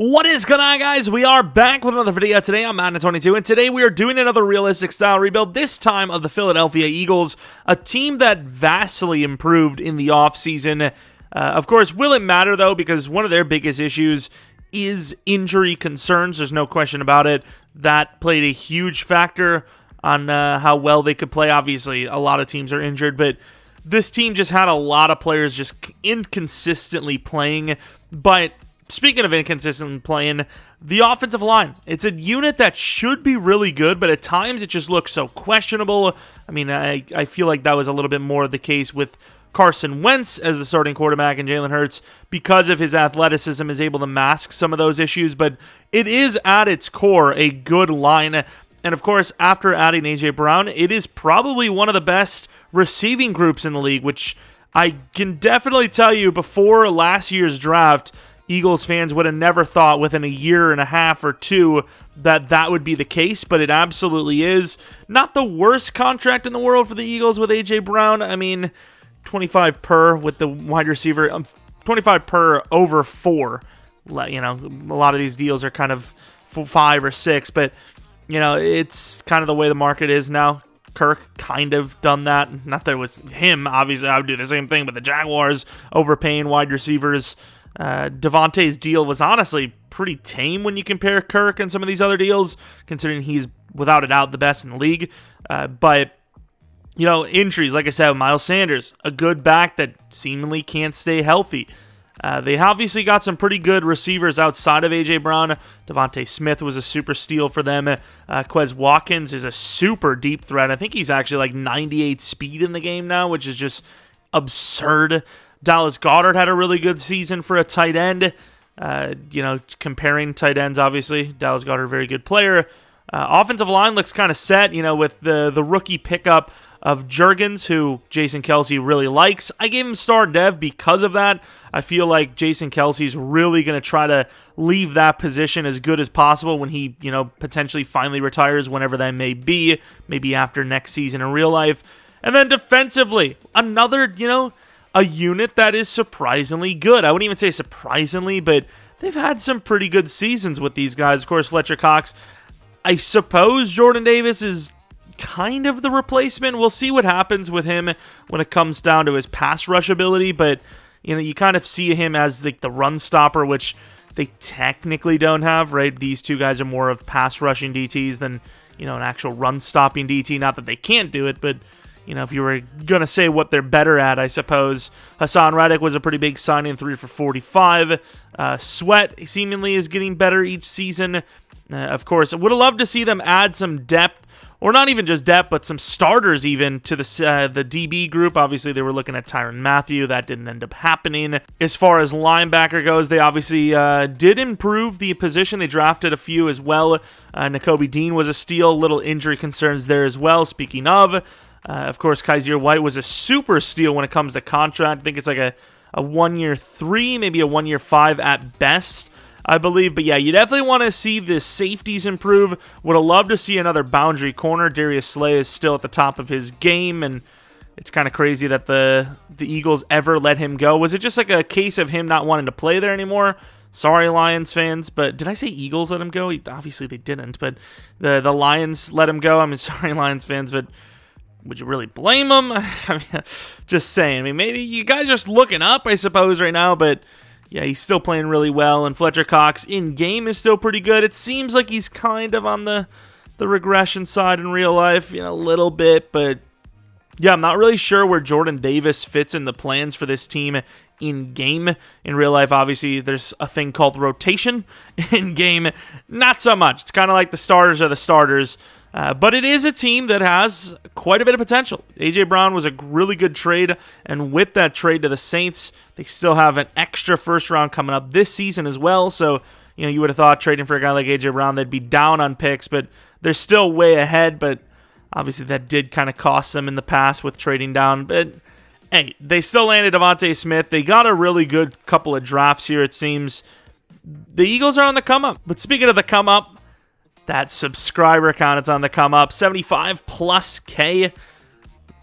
What is going on, guys? We are back with another video today on Madden 22, and today we are doing another realistic style rebuild, this time of the Philadelphia Eagles, a team that vastly improved in the offseason. Of course, will it matter, though, because one of their biggest issues is injury concerns. There's no question about it. That played a huge factor on how well they could play. Obviously, a lot of teams are injured, but this team just had a lot of players just inconsistently playing. But speaking of inconsistent playing, the offensive line, it's a unit that should be really good, but at times it just looks so questionable. I mean, I feel like that was a little bit more the case with Carson Wentz as the starting quarterback, and Jalen Hurts, because of his athleticism, is able to mask some of those issues, but it is at its core a good line. And of course, after adding A.J. Brown, it is probably one of the best receiving groups in the league, which I can definitely tell you before last year's draft, Eagles fans would have never thought within a year and a half or two that that would be the case, but it absolutely is. Not the worst contract in the world for the Eagles with A.J. Brown. I mean, 25 per with the wide receiver, 25 per over 4. You know, a lot of these deals are kind of 5 or 6, but, you know, it's kind of the way the market is now. Kirk kind of done that. Not that it was him. Obviously, I would do the same thing, but the Jaguars overpaying wide receivers. Devontae's deal was honestly pretty tame when you compare Kirk and some of these other deals, considering he's without a doubt the best in the league. But, you know, injuries, like I said, Miles Sanders, a good back that seemingly can't stay healthy. They obviously got some pretty good receivers outside of A.J. Brown. Devontae Smith was a super steal for them. Quez Watkins is a super deep threat. I think he's actually like 98 speed in the game now, which is just absurd. Dallas Goedert had a really good season for a tight end. You know, comparing tight ends, obviously, Dallas Goedert, very good player. Offensive line looks kind of set, you know, with the rookie pickup of Jurgens, who Jason Kelce really likes. I gave him star dev because of that. I feel like Jason Kelce's really going to try to leave that position as good as possible when he, you know, potentially finally retires, whenever that may be, maybe after next season in real life. And then defensively, another, you know, a unit that is surprisingly good. I wouldn't even say surprisingly, but they've had some pretty good seasons with these guys. Of course, Fletcher Cox. I suppose Jordan Davis is kind of the replacement. We'll see what happens with him when it comes down to his pass rush ability, but you know, you kind of see him as like the run stopper, which they technically don't have, right? These two guys are more of pass rushing DTs than, you know, an actual run stopping DT. Not that they can't do it, but you know, if you were going to say what they're better at, I suppose Hassan Reddick was a pretty big signing, 3 for 45. Sweat seemingly is getting better each season. Of course, I would have loved to see them add some depth, or not even just depth, but some starters even to the DB group. Obviously, they were looking at Tyrann Mathieu. That didn't end up happening. As far as linebacker goes, they obviously did improve the position. They drafted a few as well. Nakobe Dean was a steal. Little injury concerns there as well. Speaking of course, Kaiser White was a super steal when it comes to contract. I think it's like a 1-year 3, maybe a 1-year 5 at best, I believe. But yeah, you definitely want to see the safeties improve. Would have loved to see another boundary corner. Darius Slay is still at the top of his game, and it's kind of crazy that the Eagles ever let him go. Was it just like a case of him not wanting to play there anymore? Sorry, Lions fans, but did I say Eagles let him go? Obviously they didn't, but the Lions let him go. I'm sorry, Lions fans, but would you really blame them? I mean, just saying. I mean, maybe you guys are just looking up, I suppose, right now, but yeah, he's still playing really well, and Fletcher Cox in-game is still pretty good. It seems like he's kind of on the regression side in real life, you know, a little bit, but yeah, I'm not really sure where Jordan Davis fits in the plans for this team in-game. In real life, obviously, there's a thing called rotation. In-game, not so much. It's kind of like the starters are the starters. But it is a team that has quite a bit of potential. A.J. Brown was a really good trade, and with that trade to the Saints, they still have an extra first round coming up this season as well. So, you know, you would have thought trading for a guy like A.J. Brown, they'd be down on picks, but they're still way ahead. But obviously that did kind of cost them in the past with trading down. But hey, they still landed Devontae Smith. They got a really good couple of drafts here, it seems. The Eagles are on the come up. But speaking of the come up, that subscriber count, it's on the come up. 75 plus K.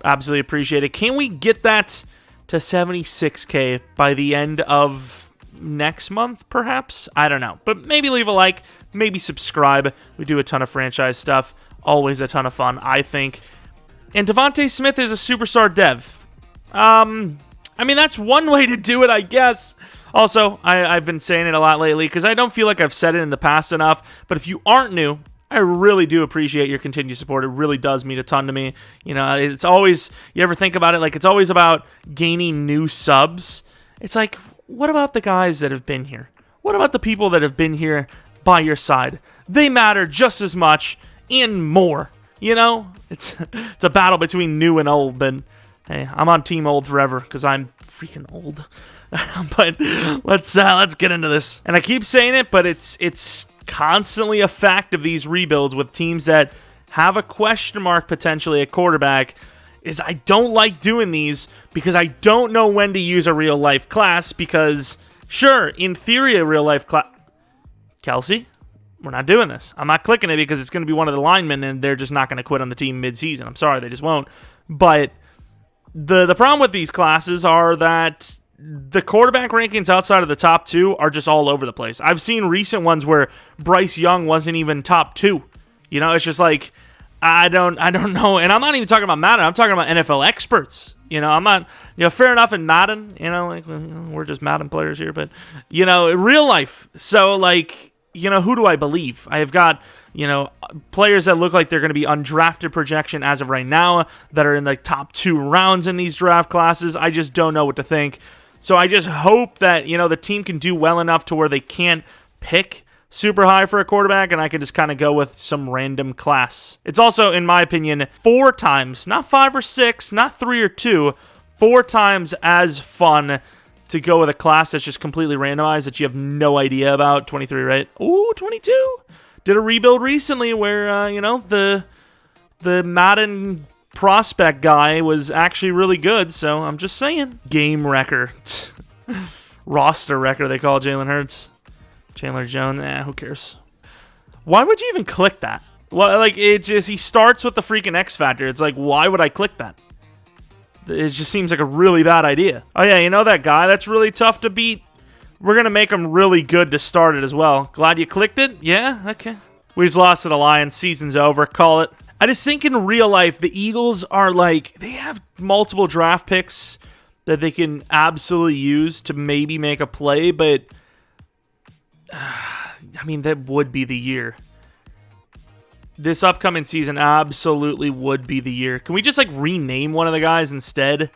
Absolutely appreciate it. Can we get that to 76K by the end of next month, perhaps. I don't know. But maybe leave a like, maybe subscribe. We do a ton of franchise stuff. Always a ton of fun, I think. And Devontae Smith is a superstar dev. I mean, that's one way to do it, I guess. Also, I've been saying it a lot lately because I don't feel like I've said it in the past enough. But if you aren't new, I really do appreciate your continued support. It really does mean a ton to me. You know, it's always, you ever think about it, like it's always about gaining new subs. It's like, what about the guys that have been here? What about the people that have been here by your side? They matter just as much and more. You know, it's a battle between new and old, but hey, I'm on team old forever because I'm freaking old. But let's get into this. And I keep saying it, but it's constantly a fact of these rebuilds with teams that have a question mark potentially at quarterback is I don't like doing these because I don't know when to use a real life class because sure, in theory a real life class. Kelsey, we're not doing this. I'm not clicking it because it's going to be one of the linemen and they're just not going to quit on the team mid-season. I'm sorry, they just won't. But the problem with these classes are that the quarterback rankings outside of the top 2 are just all over the place. I've seen recent ones where Bryce Young wasn't even top 2. You know, it's just like, I don't know. And I'm not even talking about Madden. I'm talking about NFL experts. You know, I'm not, you know, fair enough in Madden, you know, like we're just Madden players here, but, you know, real life. So, like, you know, who do I believe? I have got, you know, players that look like they're going to be undrafted projection as of right now that are in the top 2 rounds in these draft classes. I just don't know what to think. So I just hope that, you know, the team can do well enough to where they can't pick super high for a quarterback and I can just kind of go with some random class. It's also, in my opinion, 4 times, not 5 or 6, not 3 or 2, 4 times as fun to go with a class that's just completely randomized that you have no idea about. 23, right? Ooh, 22. Did a rebuild recently where, you know, the Madden prospect guy was actually really good, so I'm just saying. Gamertag. Roster wrecker, they call Jalen Hurts. Chandler Jones, who cares? Why would you even click that? Well, like, it just, he starts with the freaking X Factor. It's like, why would I click that? It just seems like a really bad idea. Oh yeah, you know that guy that's really tough to beat? We're going to make him really good to start it as well. Glad you clicked it? Yeah? Okay. We just lost to the Lions. Season's over. Call it. I just think in real life, the Eagles are like, they have multiple draft picks that they can absolutely use to maybe make a play, but I mean, that would be the year. This upcoming season absolutely would be the year. Can we just like rename one of the guys instead?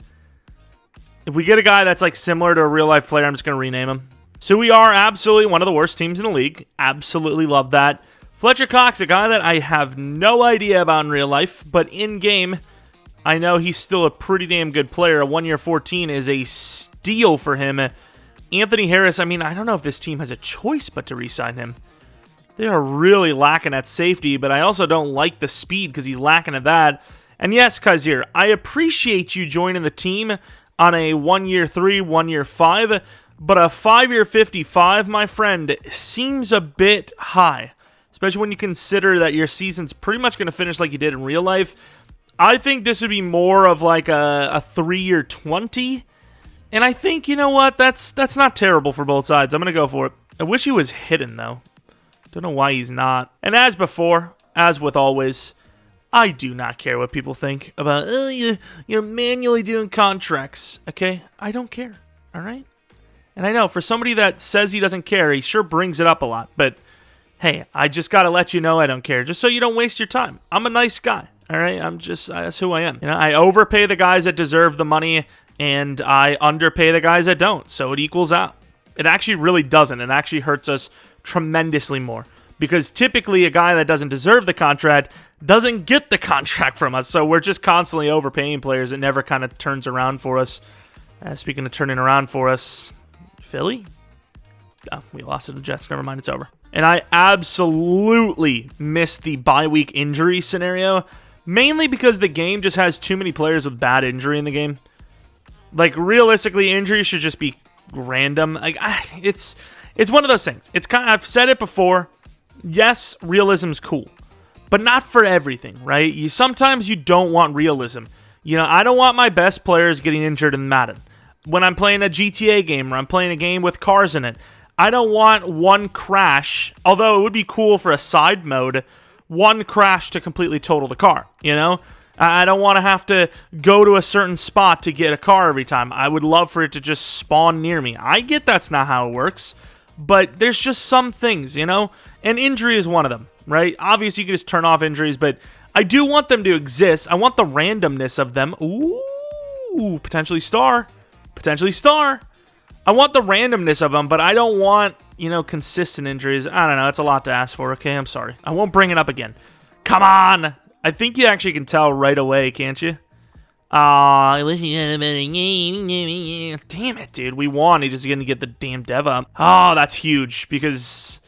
If we get a guy that's like similar to a real life player, I'm just going to rename him. So we are absolutely one of the worst teams in the league. Absolutely love that. Fletcher Cox, a guy that I have no idea about in real life, but in game, I know he's still a pretty damn good player. A 1-year 14 is a steal for him. Anthony Harris, I mean, I don't know if this team has a choice but to re-sign him. They are really lacking at safety, but I also don't like the speed because he's lacking at that. And yes, Kaiser, I appreciate you joining the team on a 1-year 3, 1-year 5, but a 5-year 55, my friend, seems a bit high. Especially when you consider that your season's pretty much going to finish like you did in real life. I think this would be more of like a 3-year 20. And I think, you know what, that's not terrible for both sides. I'm going to go for it. I wish he was hidden, though. Don't know why he's not. And as before, as with always, I do not care what people think about, you're manually doing contracts. Okay? I don't care. All right? And I know, for somebody that says he doesn't care, he sure brings it up a lot. But hey, I just got to let you know I don't care, just so you don't waste your time. I'm a nice guy, all right? That's who I am. You know, I overpay the guys that deserve the money, and I underpay the guys that don't, so it equals out. It actually really doesn't. It actually hurts us tremendously more, because typically a guy that doesn't deserve the contract doesn't get the contract from us, so we're just constantly overpaying players. It never kind of turns around for us. Speaking of turning around for us, Philly? Oh, we lost to the Jets. Never mind, it's over. And I absolutely missed the bye week injury scenario, mainly because the game just has too many players with bad injury in the game. Like, realistically, injuries should just be random. Like, it's one of those things. It's kind of, I've said it before. Yes, realism's cool, but not for everything, right? Sometimes you don't want realism. You know, I don't want my best players getting injured in Madden. when I'm playing a GTA game or I'm playing a game with cars in it. I don't want one crash, although it would be cool for a side mode, one crash to completely total the car, you know? I don't want to have to go to a certain spot to get a car every time. I would love for it to just spawn near me. I get that's not how it works, but there's just some things, you know? And injury is one of them, right? Obviously, you can just turn off injuries, but I do want them to exist. I want the randomness of them. Ooh, potentially star. Potentially star. I want the randomness of them, but I don't want, you know, consistent injuries. I don't know. It's a lot to ask for, okay? I'm sorry. I won't bring it up again. Come on! I think you actually can tell right away, can't you? I wish you had a better game. Damn it, dude. We won. He just going to get the damn dev up. Oh, that's huge because,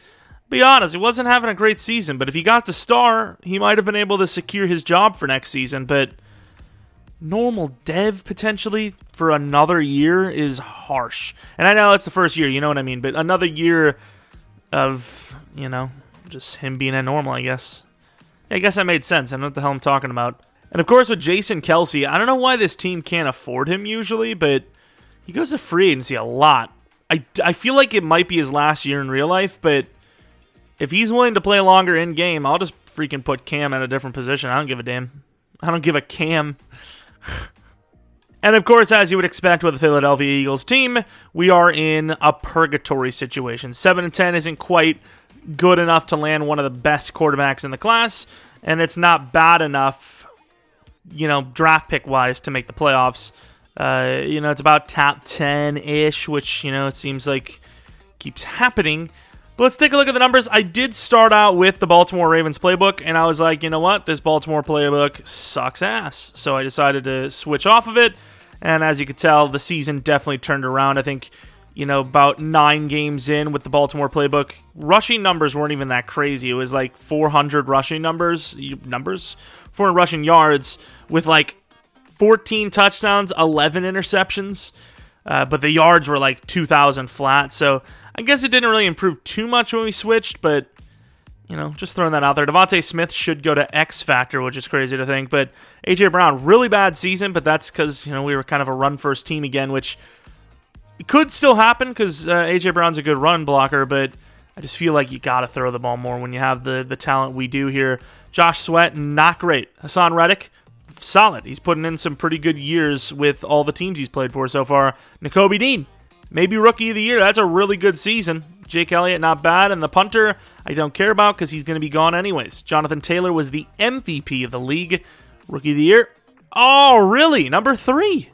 be honest, he wasn't having a great season, but if he got the star, he might have been able to secure his job for next season, but normal dev potentially for another year is harsh. And I know it's the first year, you know what I mean, but another year of, you know, just him being a normal, I guess. I guess that made sense. I know what the hell I'm talking about. And of course with Jason Kelsey, I don't know why this team can't afford him usually, but he goes to free agency a lot. I feel like it might be his last year in real life, but if he's willing to play longer in-game, I'll just freaking put Cam at a different position. I don't give a damn. I don't give a Cam. And of course, as you would expect with the Philadelphia Eagles team, we are in a purgatory situation. 7-10 isn't quite good enough to land one of the best quarterbacks in the class, and it's not bad enough, you know, draft pick-wise to make the playoffs. You know, it's about top 10-ish, which, you know, it seems like keeps happening. But let's take a look at the numbers. I did start out with the Baltimore Ravens playbook, and I was like, you know what? This Baltimore playbook sucks ass. So I decided to switch off of it, and as you could tell, the season definitely turned around. I think, you know, about 9 games in with the Baltimore playbook, rushing numbers weren't even that crazy. It was like 400 rushing 400 rushing yards with like 14 touchdowns, 11 interceptions, but the yards were like 2,000 flat. So I guess it didn't really improve too much when we switched, but, you know, just throwing that out there. Devontae Smith should go to X Factor, which is crazy to think, but A.J. Brown, really bad season, but that's because, you know, we were kind of a run-first team again, which could still happen because A.J. Brown's a good run blocker, but I just feel like you got to throw the ball more when you have the talent we do here. Josh Sweat, not great. Hassan Reddick, solid. He's putting in some pretty good years with all the teams he's played for so far. Nakobe Dean, maybe Rookie of the Year. That's a really good season. Jake Elliott, not bad. And the punter, I don't care about because he's going to be gone anyways. Jonathan Taylor was the MVP of the league. Rookie of the Year. Oh, really? Number 3.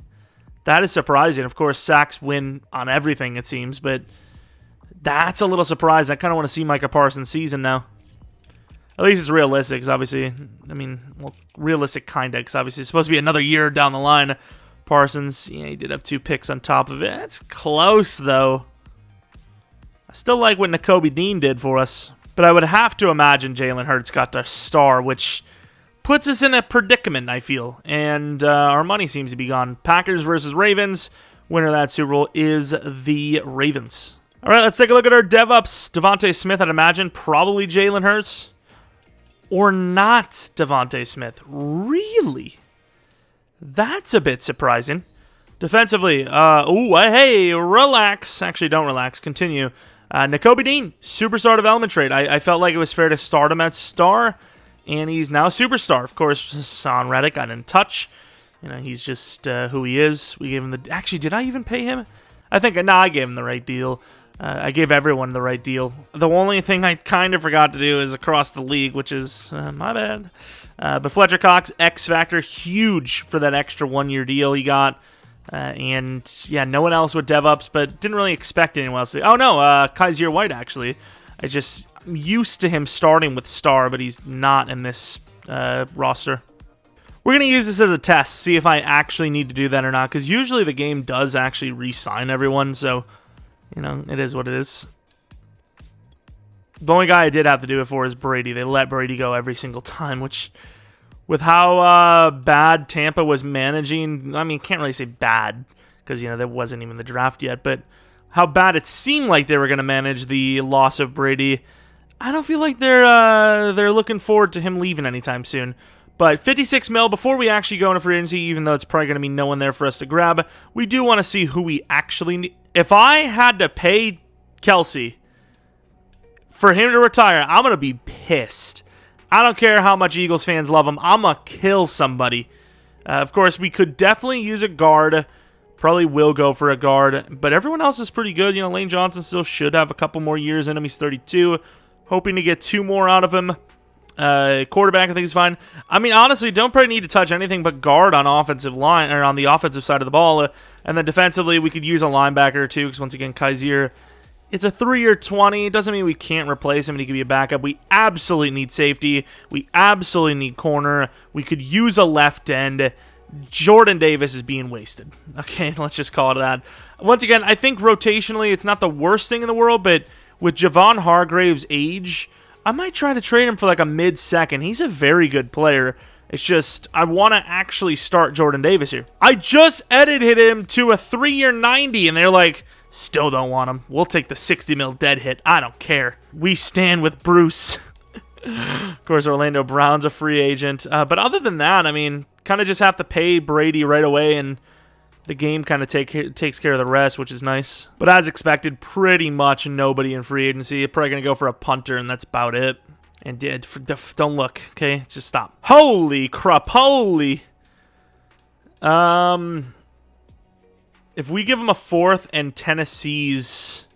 That is surprising. Of course, sacks win on everything, it seems, but that's a little surprising. I kind of want to see Micah Parsons' season now. At least it's realistic, because obviously, I mean, well, realistic kind of, because obviously it's supposed to be another year down the line. Parsons, yeah, he did have 2 picks on top of it. It's close, though. I still like what Nakobe Dean did for us, but I would have to imagine Jalen Hurts got the star, which puts us in a predicament, I feel, and our money seems to be gone. Packers versus Ravens. Winner of that Super Bowl is the Ravens. All right, let's take a look at our DevOps. Devontae Smith, I'd imagine, probably Jalen Hurts, or not Devontae Smith. Really? That's a bit surprising. Defensively, hey, relax. Actually, don't relax. Continue. Nakobe Dean, superstar development trade. I felt like it was fair to start him at star, and he's now superstar. Of course, Hassan Reddick I didn't touch. You know, he's just who he is. We gave him the... Actually, did I even pay him? I think... No, I gave him the right deal. I gave everyone the right deal. The only thing I kind of forgot to do is across the league, which is my bad. But Fletcher Cox, X Factor, huge for that extra 1-year deal he got. And, yeah, no one else with DevOps, but didn't really expect anyone else to. Oh, no, Kaiser White, actually. I'm used to him starting with star, but he's not in this roster. We're going to use this as a test, see if I actually need to do that or not, because usually the game does actually re-sign everyone, so, you know, it is what it is. The only guy I did have to do it for is Brady. They let Brady go every single time, which, with how bad Tampa was managing, I mean, can't really say bad, because, you know, there wasn't even the draft yet, but how bad it seemed like they were going to manage the loss of Brady, I don't feel like they're looking forward to him leaving anytime soon. But 56 mil, before we actually go into free agency, even though it's probably going to be no one there for us to grab, we do want to see who we actually need. If I had to pay Kelsey for him to retire, I'm going to be pissed. I don't care how much Eagles fans love him. I'm going to kill somebody. Of course, we could definitely use a guard. Probably will go for a guard. But everyone else is pretty good. You know, Lane Johnson still should have a couple more years in him. He's 32. Hoping to get 2 more out of him. Quarterback, I think he's fine. I mean, honestly, don't probably need to touch anything but guard on offensive line, or on the offensive side of the ball. And then defensively, we could use a linebacker or two, because once again, Kaiser, it's a 3-year 20. It doesn't mean we can't replace him and he could be a backup. We absolutely need safety. We absolutely need corner. We could use a left end. Jordan Davis is being wasted. Okay, let's just call it that. Once again, I think rotationally, it's not the worst thing in the world, but with Javon Hargrave's age, I might try to trade him for like a mid-second. He's a very good player. It's just, I want to actually start Jordan Davis here. I just edited him to a 3-year 90, and they're like, still don't want him. We'll take the 60 mil dead hit. I don't care. We stand with Bruce. Of course, Orlando Brown's a free agent. But other than that, I mean, kind of just have to pay Brady right away, and the game kind of takes care of the rest, which is nice. But as expected, pretty much nobody in free agency. You're probably going to go for a punter, and that's about it. And don't look, okay? Just stop. Holy crap, holy. If we give him a fourth and Tennessee's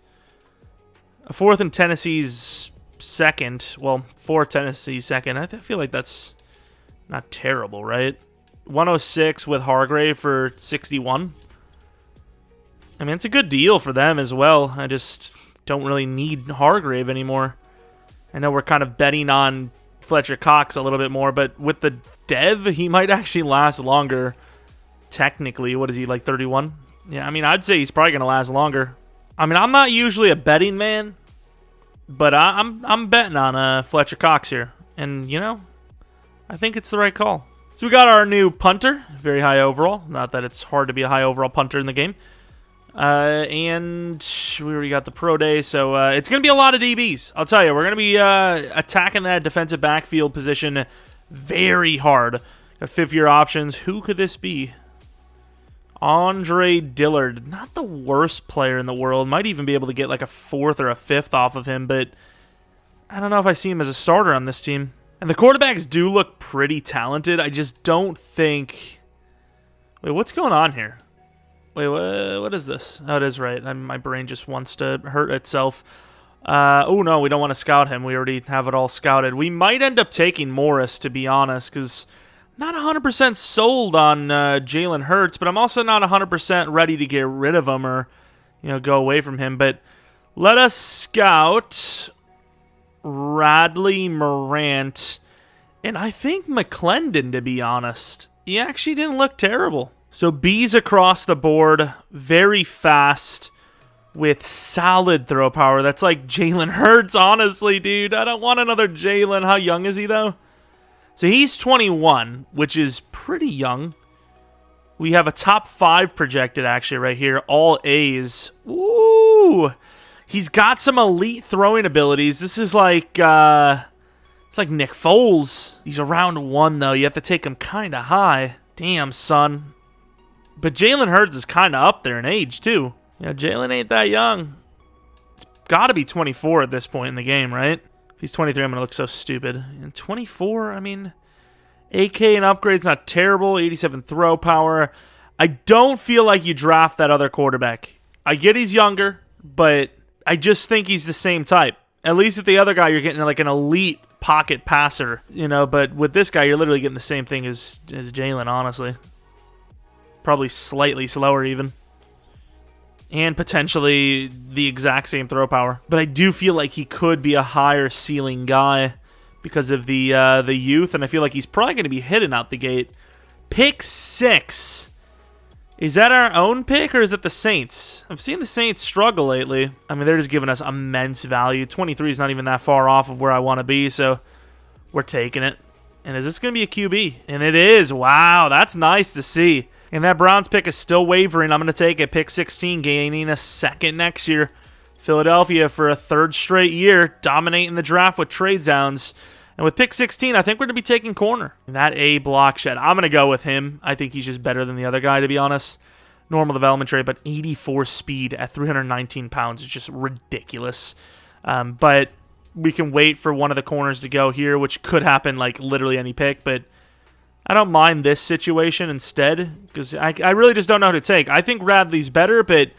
second, well, for Tennessee's second, I feel like that's not terrible, right? 106 with Hargrave for 61. I mean, it's a good deal for them as well. I just don't really need Hargrave anymore. I know we're kind of betting on Fletcher Cox a little bit more, but with the dev, he might actually last longer. Technically, what is he, like 31? Yeah, I mean, I'd say he's probably going to last longer. I mean, I'm not usually a betting man, but I'm betting on Fletcher Cox here. And, you know, I think it's the right call. So we got our new punter, very high overall. Not that it's hard to be a high overall punter in the game. And we already got the pro day, so it's going to be a lot of DBs. I'll tell you, we're going to be attacking that defensive backfield position very hard. Got 5th-year options. Who could this be? Andre Dillard. Not the worst player in the world. Might even be able to get like a 4th or a 5th off of him, but I don't know if I see him as a starter on this team. And the quarterbacks do look pretty talented. I just don't think... Wait, what's going on here? Wait, what is this? Oh, it is right. My brain just wants to hurt itself. Oh, no, we don't want to scout him. We already have it all scouted. We might end up taking Morris, to be honest, because not 100% sold on Jalen Hurts, but I'm also not 100% ready to get rid of him or, you know, go away from him. But let us scout Radley Morant, and I think McClendon, to be honest. He actually didn't look terrible. So B's across the board, very fast, with solid throw power. That's like Jalen Hurts, honestly, dude. I don't want another Jalen. How young is he, though? So he's 21, which is pretty young. We have a top 5 projected, actually, right here. All A's. Ooh! He's got some elite throwing abilities. This is like, it's like Nick Foles. He's around 1, though. You have to take him kind of high. Damn, son. But Jalen Hurts is kind of up there in age, too. You know, Jalen ain't that young. It's got to be 24 at this point in the game, right? If he's 23, I'm going to look so stupid. And 24, I mean, AK and upgrade's not terrible. 87 throw power. I don't feel like you draft that other quarterback. I get he's younger, but I just think he's the same type. At least with the other guy, you're getting like an elite pocket passer, you know, but with this guy, you're literally getting the same thing as Jalen, honestly. Probably slightly slower even. And potentially the exact same throw power. But I do feel like he could be a higher ceiling guy because of the youth, and I feel like he's probably going to be hitting out the gate. Pick 6. Is that our own pick, or is it the Saints? I've seen the Saints struggle lately. I mean, they're just giving us immense value. 23 is not even that far off of where I want to be, so we're taking it. And is this going to be a QB? And it is. Wow, that's nice to see. And that Browns pick is still wavering. I'm going to take it. Pick 16, gaining a 2nd next year. Philadelphia for a 3rd straight year, dominating the draft with trade downs. And with pick 16, I think we're going to be taking corner. That A block shed. I'm going to go with him. I think he's just better than the other guy, to be honest. Normal development trait, but 84 speed at 319 pounds is just ridiculous. But we can wait for one of the corners to go here, which could happen like literally any pick, but I don't mind this situation instead because I really just don't know who to take. I think Radley's better, but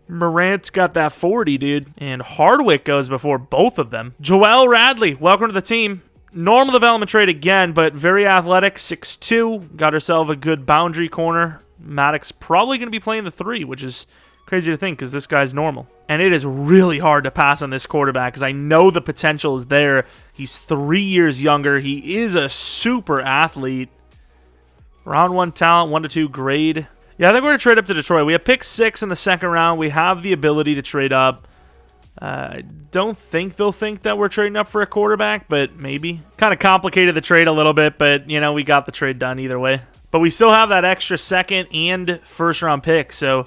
Morant's got that 40, dude. And Hardwick goes before both of them. Joel Radley, welcome to the team. Normal development trait again, but very athletic, 6'2". Got herself a good boundary corner. Maddox probably going to be playing the 3, which is crazy to think because this guy's normal. And it is really hard to pass on this quarterback because I know the potential is there. He's 3 years younger. He is a super athlete. Round 1 talent, 1 to 2 grade. Yeah, I think we're going to trade up to Detroit. We have pick 6 in the second round. We have the ability to trade up. I don't think they'll think that we're trading up for a quarterback, but maybe. Kind of complicated the trade a little bit, but, you know, we got the trade done either way. But we still have that extra second and first round pick. So,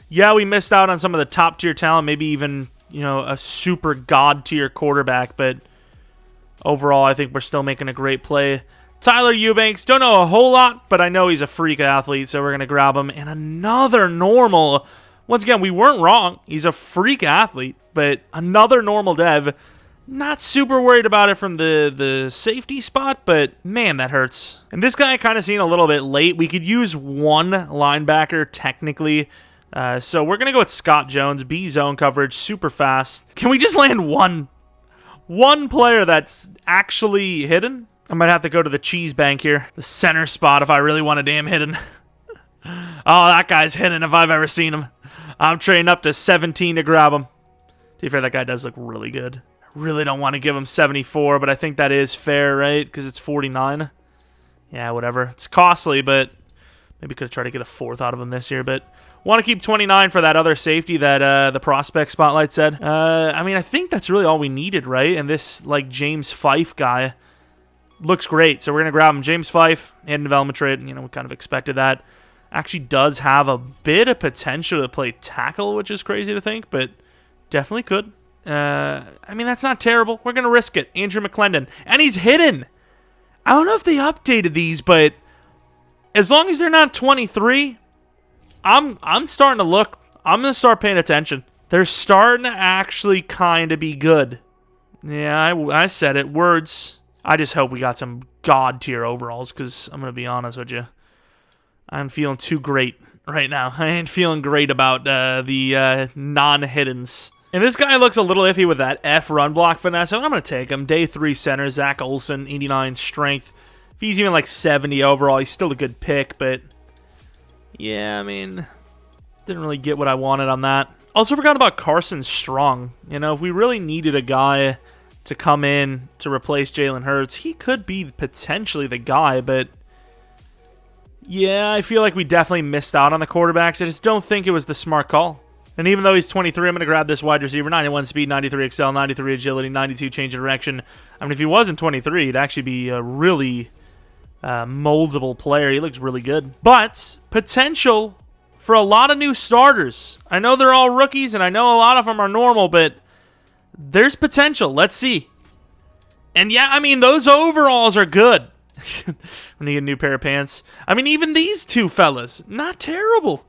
yeah, we missed out on some of the top tier talent, maybe even, you know, a super god tier quarterback. But overall, I think we're still making a great play. Tyler Eubanks, don't know a whole lot, but I know he's a freak athlete, so we're going to grab him. And another normal. Once again, we weren't wrong. He's a freak athlete, but another normal dev. Not super worried about it from the safety spot, but man, that hurts. And this guy I kind of seen a little bit late. We could use one linebacker technically. So we're going to go with Scott Jones, B zone coverage, super fast. Can we just land one player that's actually hidden? I might have to go to the cheese bank here. The center spot if I really want a damn hidden. Oh, that guy's hidden if I've ever seen him. I'm trading up to 17 to grab him. To be fair, that guy does look really good. Really don't want to give him 74, but I think that is fair, right? Because it's 49. Yeah, whatever. It's costly, but maybe could have tried to get a 4th out of him this year, but want to keep 29 for that other safety that the prospect spotlight said. I mean, I think that's really all we needed, right? And this, like, James Fife guy looks great, so we're going to grab him. James Fife, hidden development trade. You know, we kind of expected that. Actually does have a bit of potential to play tackle, which is crazy to think, but definitely could. I mean, that's not terrible. We're going to risk it. Andrew McClendon. And he's hidden. I don't know if they updated these, but as long as they're not 23, I'm starting to look. I'm going to start paying attention. They're starting to actually kind of be good. Yeah, I said it. Words. I just hope we got some god tier overalls because I'm going to be honest with you. I'm feeling too great right now. I ain't feeling great about the non-hiddens. And this guy looks a little iffy with that F run block finesse, so I'm going to take him. Day 3 center, Zach Olson, 89 strength. If he's even like 70 overall, he's still a good pick, but yeah, I mean, didn't really get what I wanted on that. Also forgot about Carson Strong. You know, if we really needed a guy to come in to replace Jalen Hurts, he could be potentially the guy, but yeah, I feel like we definitely missed out on the quarterbacks. I just don't think it was the smart call. And even though he's 23, I'm going to grab this wide receiver. 91 speed, 93 excel, 93 agility, 92 change of direction. I mean, if he wasn't 23, he'd actually be a really moldable player. He looks really good. But potential for a lot of new starters. I know they're all rookies, and I know a lot of them are normal, but there's potential. Let's see. And yeah, I mean, those overalls are good. When you get a new pair of pants. I mean, even these two fellas, not terrible.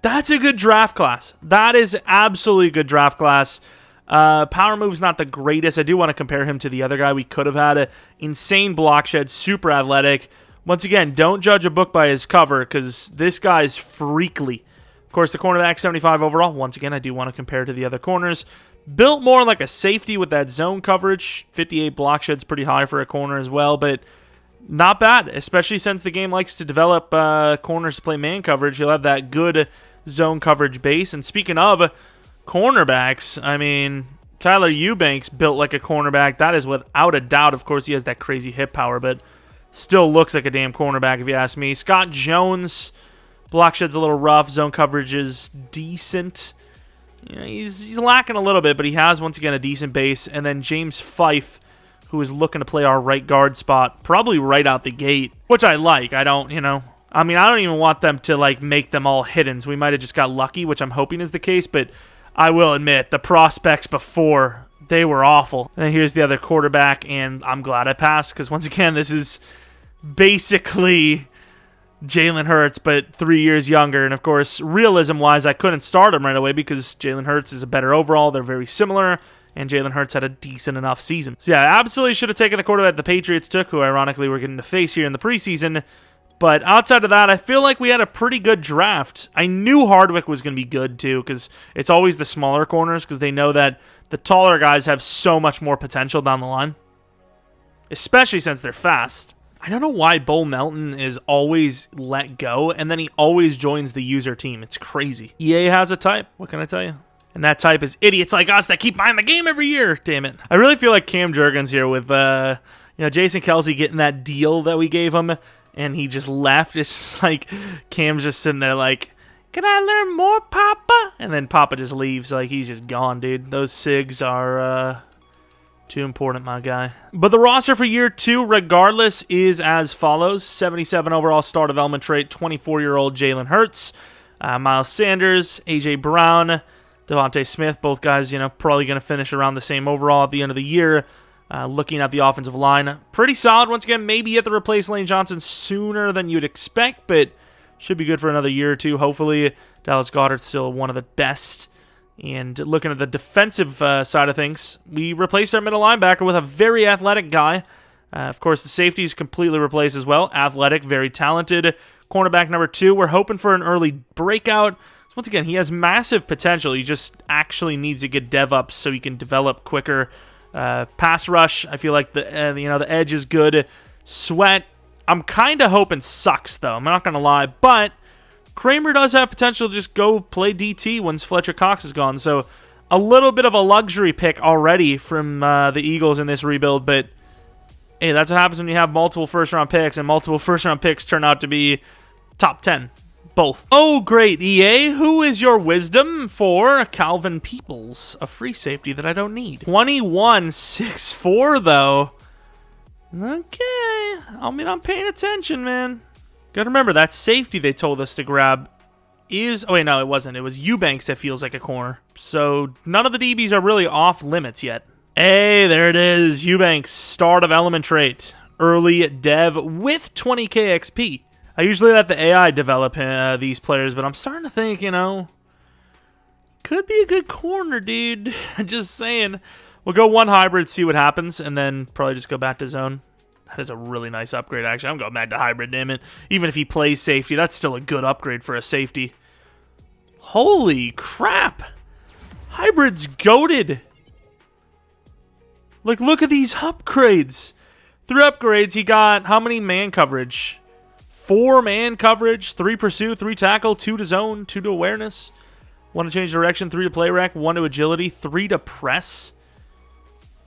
That's a good draft class. That is absolutely a good draft class. Power move's not the greatest. I do want to compare him to the other guy we could have had. An insane block shed, super athletic. Once again, don't judge a book by his cover because this guy's freakly. Of course, the cornerback, 75 overall. Once again, I do want to compare to the other corners. Built more like a safety with that zone coverage. 58 block shed's pretty high for a corner as well, but not bad, especially since the game likes to develop corners to play man coverage. He'll have that good zone coverage base. And speaking of cornerbacks, I mean, Tyler Eubanks built like a cornerback. That is without a doubt. Of course, he has that crazy hip power, but still looks like a damn cornerback if you ask me. Scott Jones, block shed's a little rough. Zone coverage is decent. You know, he's lacking a little bit, but he has, once again, a decent base. And then James Fife, who is looking to play our right guard spot, probably right out the gate, which I like. I don't, I mean, I don't even want them to, like, make them all hiddens. We might have just got lucky, which I'm hoping is the case, but I will admit, the prospects before They were awful. And then here's the other quarterback, and I'm glad I passed because, once again, this is basically Jalen Hurts, but 3 years younger. And, of course, realism-wise, I couldn't start him right away because Jalen Hurts is a better overall. They're very similar, and Jalen Hurts had a decent enough season. So, yeah, I absolutely should have taken the quarterback the Patriots took, who, ironically, we're getting to face here in the preseason. But outside of that, I feel like we had a pretty good draft. I knew Hardwick was going to be good, too, because it's always the smaller corners, because they know that the taller guys have so much more potential down the line, especially since they're fast. I don't know why Bull Melton is always let go, and then he always joins the user team. It's crazy. EA has a type. What can I tell you? And that type is idiots like us that keep buying the game every year. Damn it. I really feel like Cam Jurgens here with Jason Kelce getting that deal that we gave him, and he just left. It's just like Cam's just sitting there like, can I learn more, Papa? And then Papa just leaves. Like, he's just gone, dude. Those SIGs are too important, my guy. But the roster for year 2, regardless, is as follows. 77 overall star development trait, 24-year-old Jalen Hurts, Miles Sanders, A.J. Brown, Devontae Smith. Both guys, probably going to finish around the same overall at the end of the year. Looking at the offensive line, pretty solid. Once again, maybe you have to replace Lane Johnson sooner than you'd expect, but should be good for another year or two. Hopefully, Dallas Goedert's still one of the best. And looking at the defensive side of things, we replaced our middle linebacker with a very athletic guy. Of course, the safety is completely replaced as well. Athletic, very talented. Cornerback number 2, we're hoping for an early breakout. So once again, he has massive potential. He just actually needs to get dev ups so he can develop quicker. Pass rush, I feel like the edge is good. Sweat, I'm kind of hoping sucks, though. I'm not going to lie. But Kramer does have potential to just go play DT once Fletcher Cox is gone. So a little bit of a luxury pick already from the Eagles in this rebuild. But, hey, that's what happens when you have multiple first-round picks, and multiple first-round picks turn out to be top 10. Both. Oh, great, EA. Who is your wisdom for Calvin Peoples? A free safety that I don't need. 21.64, though. Okay. I'm paying attention, man. Gotta remember, that safety they told us to grab is... Oh, wait, no, it wasn't. It was Eubanks that feels like a corner. So none of the DBs are really off limits yet. Hey, there it is. Eubanks, star development trait. Early dev with 20k XP. I usually let the AI develop these players, but I'm starting to think, could be a good corner, dude. Just saying. We'll go one hybrid, see what happens, and then probably just go back to zone. That is a really nice upgrade, actually. I'm going back to hybrid, damn it. Even if he plays safety, that's still a good upgrade for a safety. Holy crap. Hybrid's goated. Like, look at these upgrades. 3 upgrades, he got how many man coverage? 4 man coverage, 3 pursuit, 3 tackle, 2 to zone, 2 to awareness. 1 to change direction, 3 to play rec, 1 to agility, 3 to press.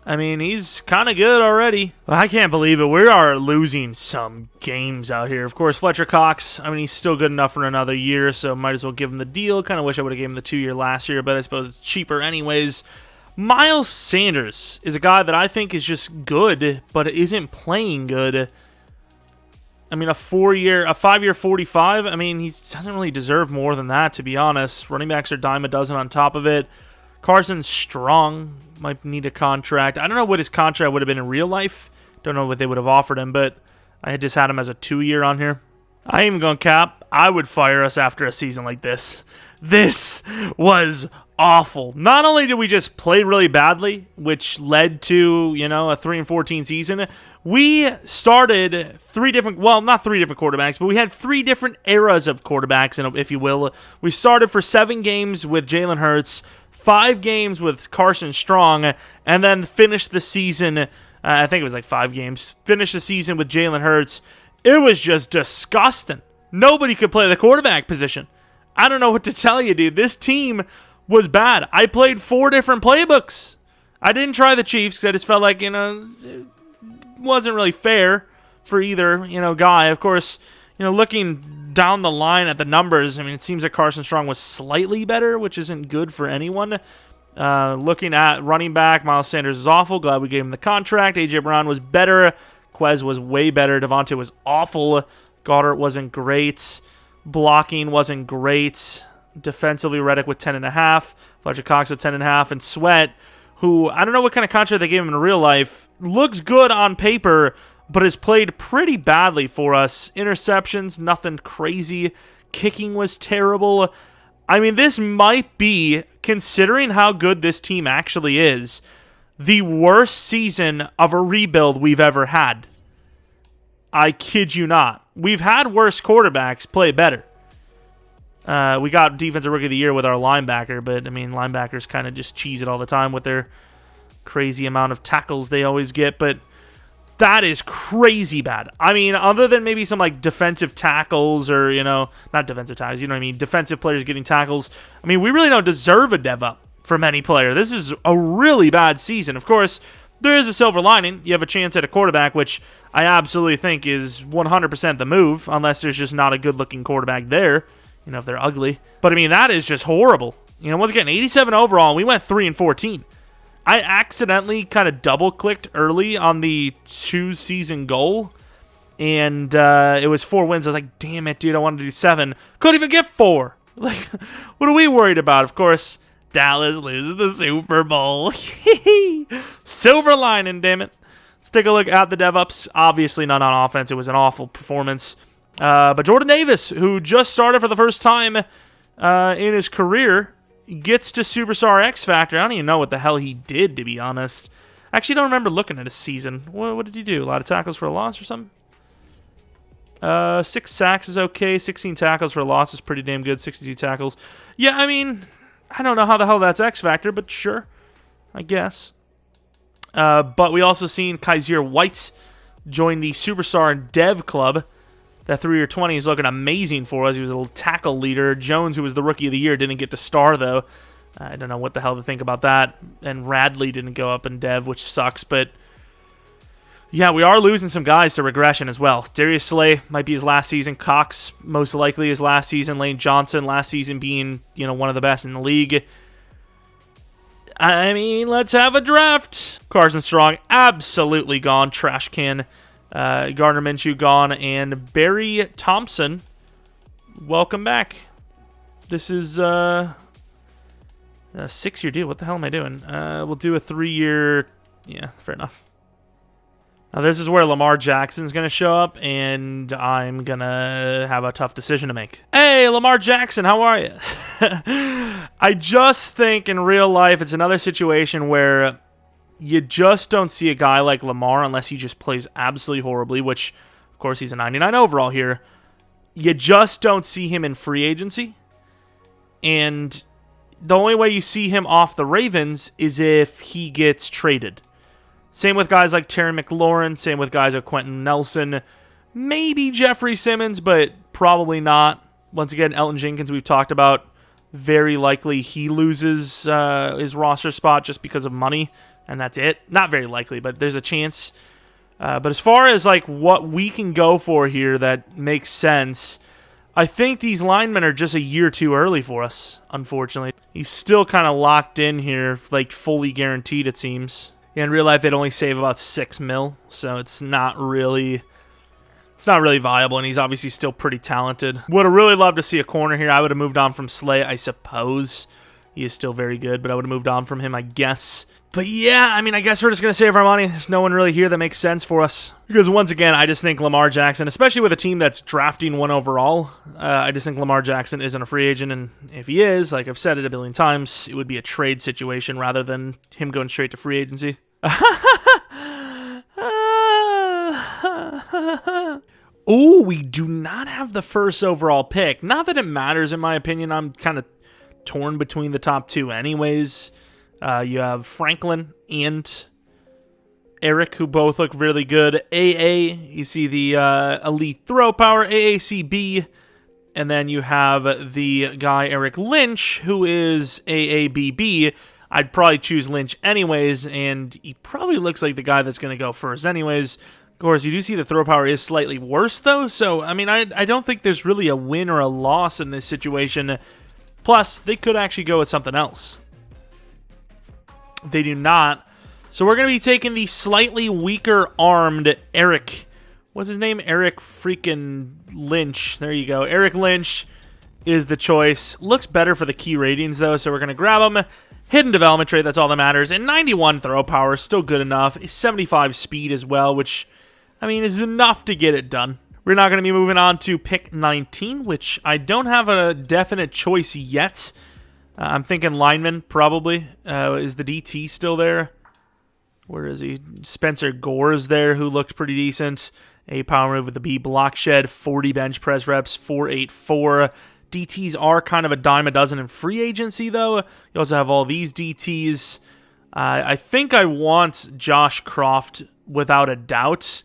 I mean, he's kind of good already. I can't believe it. We are losing some games out here. Of course, Fletcher Cox, he's still good enough for another year, so might as well give him the deal. Kind of wish I would have given him the 2-year last year, but I suppose it's cheaper anyways. Miles Sanders is a guy that I think is just good, but isn't playing good. A 5-year 45, he doesn't really deserve more than that, to be honest. Running backs are dime a dozen on top of it. Carson Strong might need a contract. I don't know what his contract would have been in real life. Don't know what they would have offered him, but I had just had him as a 2-year on here. I ain't even going to cap. I would fire us after a season like this. This was awful. Not only did we just play really badly, which led to, a 3-14 season, we started not 3 different quarterbacks, but we had 3 different eras of quarterbacks, if you will. We started for 7 games with Jalen Hurts, 5 games with Carson Strong, and then finished the season, I think it was like 5 games, finished the season with Jalen Hurts. It was just disgusting. Nobody could play the quarterback position. I don't know what to tell you, dude. This team was bad. I played 4 different playbooks. I didn't try the Chiefs because I just felt like, it wasn't really fair for either, guy. Of course, looking down the line at the numbers, it seems like Carson Strong was slightly better, which isn't good for anyone. Looking at running back, Miles Sanders is awful. Glad we gave him the contract. A.J. Brown was better. Quez was way better. Devontae was awful. Goddard wasn't great. Blocking wasn't great. Defensively, Reddick with 10.5. Fletcher Cox with 10.5. And Sweat who, I don't know what kind of contract they gave him in real life, looks good on paper, but has played pretty badly for us. Interceptions, nothing crazy. Kicking was terrible. I mean, this might be, considering how good this team actually is, the worst season of a rebuild we've ever had. I kid you not. We've had worse quarterbacks play better. We got Defensive Rookie of the Year with our linebacker, but, I mean, linebackers kind of just cheese it all the time with their crazy amount of tackles they always get, but that is crazy bad. I mean, other than maybe some, like, defensive tackles or, not defensive tackles, you know what I mean, defensive players getting tackles, I mean, we really don't deserve a dev up from any player. This is a really bad season. Of course, there is a silver lining. You have a chance at a quarterback, which I absolutely think is 100% the move, unless there's just not a good-looking quarterback there, if they're ugly. But, I mean, that is just horrible. Once again, 87 overall, and we went 3-14. I accidentally kind of double-clicked early on the two-season goal, and it was 4 wins. I was like, damn it, dude, I wanted to do 7. Couldn't even get 4. Like, what are we worried about? Of course, Dallas loses the Super Bowl. Silver lining, damn it. Let's take a look at the dev-ups. Obviously not on offense. It was an awful performance. But Jordan Davis, who just started for the first time in his career, gets to Superstar X Factor. I don't even know what the hell he did, to be honest. Actually, don't remember looking at his season. What did he do? A lot of tackles for a loss or something? 6 sacks is okay. 16 tackles for a loss is pretty damn good. 62 tackles. Yeah, I mean, I don't know how the hell that's X Factor, but sure, I guess. But we also seen Kaiser White join the Superstar Dev Club. That 3-year 20 is looking amazing for us. He was a little tackle leader. Jones, who was the Rookie of the Year, didn't get to star, though. I don't know what the hell to think about that. And Radley didn't go up in Dev, which sucks. But, yeah, we are losing some guys to regression as well. Darius Slay might be his last season. Cox, most likely his last season. Lane Johnson, last season being, one of the best in the league. I mean, let's have a draft. Carson Strong, absolutely gone. Trash can. Gardner Minshew gone, and Barry Thompson, welcome back. This is a 6-year deal. What the hell am I doing? We'll do a 3-year. Yeah, fair enough. Now this is where Lamar Jackson's going to show up, and I'm going to have a tough decision to make. Hey, Lamar Jackson, how are you? I just think in real life it's another situation where you just don't see a guy like Lamar unless he just plays absolutely horribly, which, of course, he's a 99 overall here. You just don't see him in free agency. And the only way you see him off the Ravens is if he gets traded. Same with guys like Terry McLaurin, same with guys like Quentin Nelson, maybe Jeffrey Simmons, but probably not. Once again, Elton Jenkins, we've talked about, very likely he loses his roster spot just because of money. And that's it. Not very likely, but there's a chance. But as far as like what we can go for here that makes sense, I think these linemen are just a year too early for us, unfortunately. He's still kind of locked in here, like fully guaranteed, it seems. In real life, they'd only save about $6 million, so it's not really viable, and he's obviously still pretty talented. Would have really loved to see a corner here. I would have moved on from Slay, I suppose. He is still very good, but I would have moved on from him, I guess. But yeah, I mean, I guess we're just going to save our money. There's no one really here that makes sense for us. Because once again, I just think Lamar Jackson, especially with a team that's drafting 1 overall, I just think Lamar Jackson isn't a free agent. And if he is, like I've said it a billion times, it would be a trade situation rather than him going straight to free agency. Oh, we do not have the first overall pick. Not that it matters, in my opinion. I'm kind of torn between the top 2 anyways. You have Franklin and Eric, who both look really good. AA, you see the elite throw power, AACB. And then you have the guy, Eric Lynch, who is AABB. I'd probably choose Lynch anyways, and he probably looks like the guy that's going to go first anyways. Of course, you do see the throw power is slightly worse, though. So, I mean, I don't think there's really a win or a loss in this situation. Plus, they could actually go with something else. They do not. So we're going to be taking the slightly weaker armed Eric. What's his name? Eric freaking Lynch. There you go. Eric Lynch. is the choice. Looks better for the key ratings, though, so we're going to grab him. Hidden development trait, that's all that matters. And 91 throw power, still good enough. 75 speed as well, which, I mean, is enough to get it done. We're now going to be moving on to pick 19, which I don't have a definite choice yet. I'm thinking lineman, probably. Is the DT still there? Where is he? Spencer Gore is there, who looked pretty decent. A power move with the B block shed, 40 bench press reps, 484. DTs are kind of a dime a dozen in free agency, though. You also have all these DTs. I think I want Josh Croft without a doubt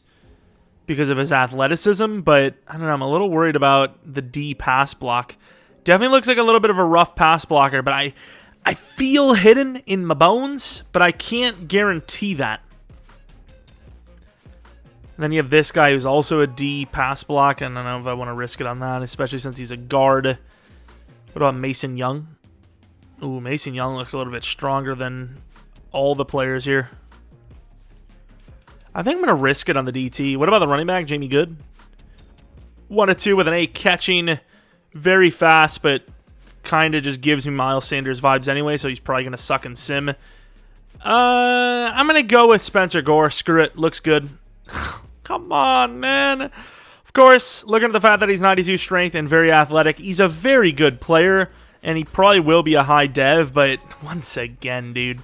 because of his athleticism, but I don't know. I'm a little worried about the D pass block. Definitely looks like a little bit of a rough pass blocker, but I feel hidden in my bones, but I can't guarantee that. And then you have this guy who's also a D pass block. I don't know if I want to risk it on that, especially since he's a guard. What about Mason Young? Ooh, Mason Young looks a little bit stronger than all the players here. I think I'm going to risk it on the DT. What about the running back, Jamie Good? 1-2 with an A catching. Very fast, but kind of just gives me Miles Sanders vibes anyway, so he's probably going to suck in sim. I'm going to go with Spencer Gore. Screw it. Looks good. Come on, man. Of course, looking at the fact that he's 92 strength and very athletic, he's a very good player, and he probably will be a high dev, but once again, dude.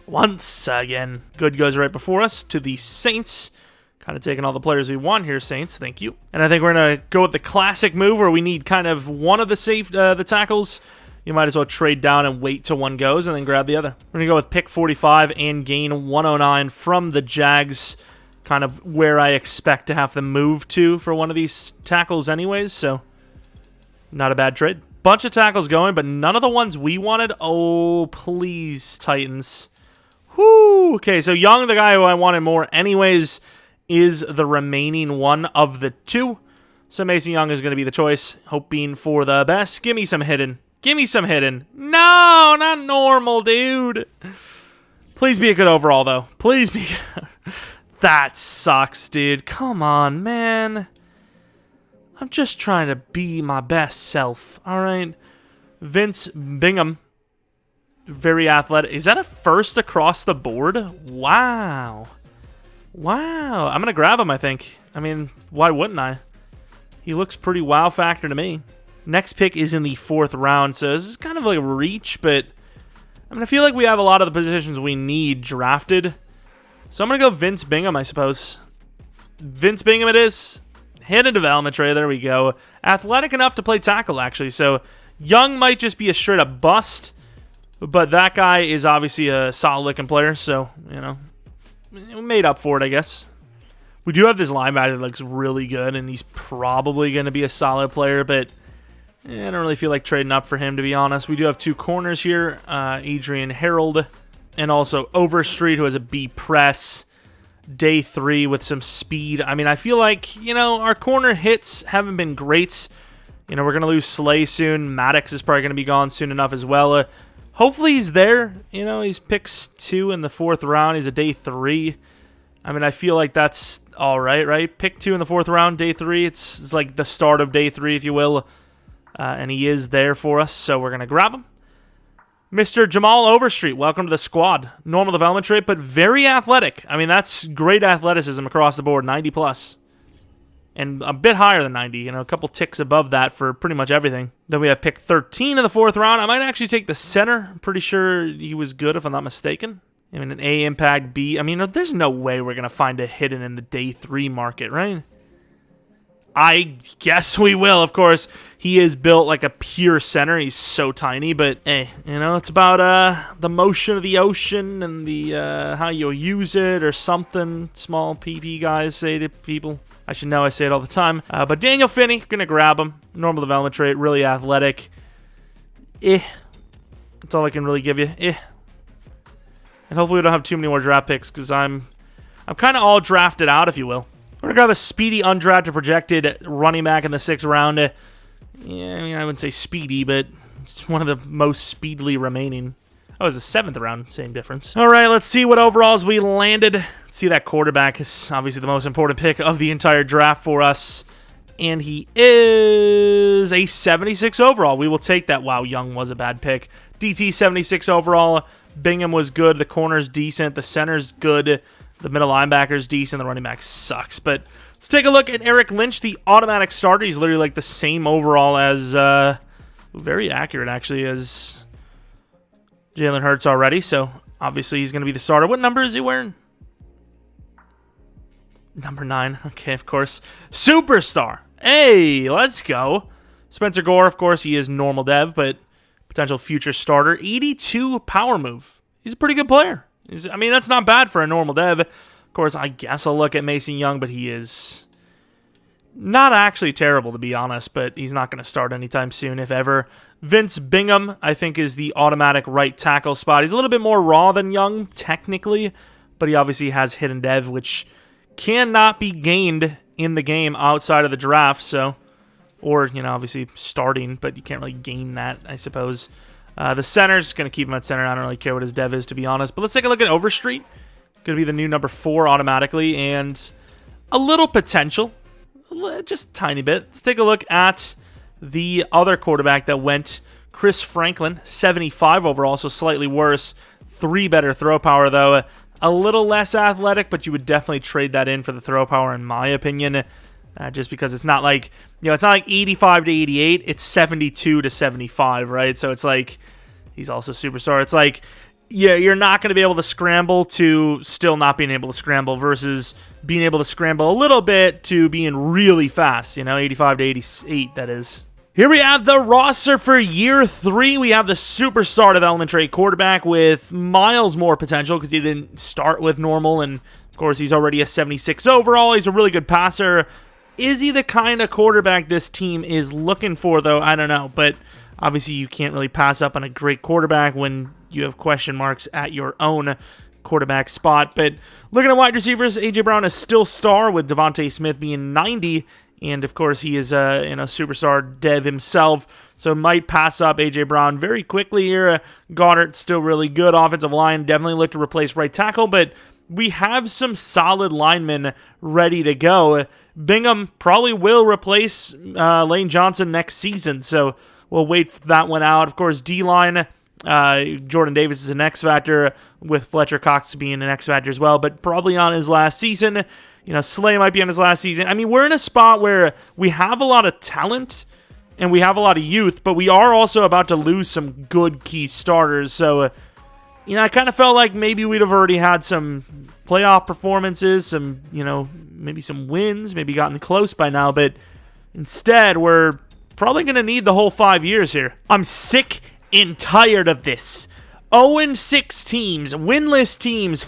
Once again. Good goes right before us to the Saints. Kind of taking all the players we want here, Saints. Thank you. And I think we're going to go with the classic move where we need kind of one of the tackles. You might as well trade down and wait till one goes and then grab the other. We're going to go with pick 45 and gain 109 from the Jags. Kind of where I expect to have them move to for one of these tackles anyways, so not a bad trade. Bunch of tackles going, but none of the ones we wanted. Oh, please, Titans. Whoo! Okay, so Young, the guy who I wanted more anyways, is the remaining one of the two. So Mason Young is going to be the choice, hoping for the best. Give me some hidden. Give me some hidden. No, not normal, dude. Please be a good overall, though. Please be good. That sucks, dude. Come on, man. I'm just trying to be my best self, all right? Vince Bingham, very athletic. Is that a first across the board? Wow. Wow. I'm going to grab him, I think. I mean, why wouldn't I? He looks pretty wow factor to me. Next pick is in the 4th round, so this is kind of like a reach, but I mean, I feel like we have a lot of the positions we need drafted. So I'm going to go Vince Bingham, I suppose. Vince Bingham it is. Hidden development tray, there we go. Athletic enough to play tackle, actually. So Young might just be a straight-up bust, but that guy is obviously a solid-looking player, so, you know, made up for it, I guess. We do have this linebacker that looks really good, and he's probably going to be a solid player, but I don't really feel like trading up for him, to be honest. We do have 2 corners here, Adrian Harold and also Overstreet, who has a B press. Day 3 with some speed. I mean, I feel like, you know, our corner hits haven't been great. You know, we're going to lose Slay soon. Maddox is probably going to be gone soon enough as well. Hopefully he's there. You know, he's picks 2 in the 4th round. He's a day 3. I mean, I feel like that's all right, right? Pick 2 in the 4th round, day 3. It's like the start of day 3, if you will. And he is there for us, so we're going to grab him. Mr. Jamal Overstreet, welcome to the squad. Normal development trait, but very athletic. I mean, that's great athleticism across the board, 90 plus. And a bit higher than 90, you know, a couple ticks above that for pretty much everything. Then we have pick 13 in the 4th round. I might actually take the center. I'm pretty sure he was good, if I'm not mistaken. I mean, an A impact, B. I mean, there's no way we're going to find a hidden in the day 3 market, right? I guess we will, of course. He is built like a pure center. He's so tiny, but hey, you know, it's about the motion of the ocean and the how you'll use it or something. Small PP guys say to people. I should know, I say it all the time. But Daniel Finney, gonna grab him. Normal development trait, really athletic. That's all I can really give you. And hopefully we don't have too many more draft picks because I'm kind of all drafted out, if you will. We're going to grab a speedy, undrafted, projected running back in the 6th round. Yeah, I mean, I wouldn't say speedy, but it's one of the most speedily remaining. Oh, it was the 7th round. Same difference. All right, let's see what overalls we landed. Let's see, that quarterback is obviously the most important pick of the entire draft for us. And he is a 76 overall. We will take that. Wow, Young was a bad pick. DT 76 overall. Bingham was good. The corner's decent. The center's good. The middle linebacker's decent. The running back sucks. But let's take a look at Eric Lynch, the automatic starter. He's literally like the same overall as, very accurate actually, as Jalen Hurts already. So obviously he's going to be the starter. What number is he wearing? Number 9. Okay, of course. Superstar. Hey, let's go. Spencer Gore, of course, he is normal dev, but potential future starter. 82 power move. He's a pretty good player. I mean, that's not bad for a normal dev. Of course, I guess I'll look at Mason Young, but he is not actually terrible, to be honest, but he's not going to start anytime soon, if ever. Vince Bingham, I think, is the automatic right tackle spot. He's a little bit more raw than Young, technically, but he obviously has hidden dev, which cannot be gained in the game outside of the draft, so, or, you know, obviously starting, but you can't really gain that, I suppose. The center's going to keep him at center. I don't really care what his dev is, to be honest. But let's take a look at Overstreet. Going to be the new number 4 automatically, and a little potential, just a tiny bit. Let's take a look at the other quarterback that went, Chris Franklin, 75 overall, so slightly worse. 3 better throw power, though. A little less athletic, but you would definitely trade that in for the throw power, in my opinion. Just because it's not like, you know, it's not like 85 to 88. It's 72 to 75, right? So it's like, he's also superstar. It's like, yeah, you're not going to be able to scramble to still not being able to scramble versus being able to scramble a little bit to being really fast, you know, 85 to 88, that is. Here we have the roster for year 3. We have the superstar development trait quarterback with miles more potential because he didn't start with normal, and of course he's already a 76 overall. He's a really good passer. Is he the kind of quarterback this team is looking for, though? I don't know, but obviously you can't really pass up on a great quarterback when you have question marks at your own quarterback spot. But looking at wide receivers, A.J. Brown is still star with Devontae Smith being 90. And, of course, he is a superstar dev himself, so might pass up A.J. Brown very quickly here. Goddard's still really good. Offensive line definitely look to replace right tackle, but we have some solid linemen ready to go. Bingham probably will replace Lane Johnson next season, so we'll wait for that one out. Of course, D-line, Jordan Davis is an X factor, with Fletcher Cox being an X factor as well, but probably on his last season. You know, Slay might be on his last season. I mean, we're in a spot where we have a lot of talent and we have a lot of youth, but we are also about to lose some good key starters. So, you know, I kind of felt like maybe we'd have already had some playoff performances, some, you know, maybe some wins, maybe gotten close by now, but instead we're probably going to need the whole 5 years here. I'm sick and tired of this. 0-6 teams, winless teams,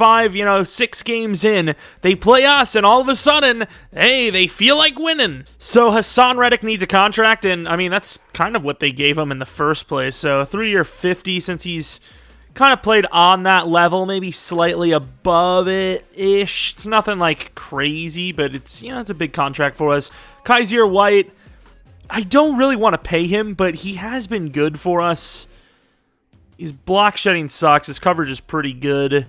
6 games in, they play us, and all of a sudden, hey, they feel like winning. So Hassan Reddick needs a contract, and I mean, that's kind of what they gave him in the first place. So a 3-year $50, since he's kind of played on that level, maybe slightly above it-ish. It's nothing like crazy, but it's, you know, it's a big contract for us. Kaiser White, I don't really want to pay him, but he has been good for us. His block shedding sucks. His coverage is pretty good.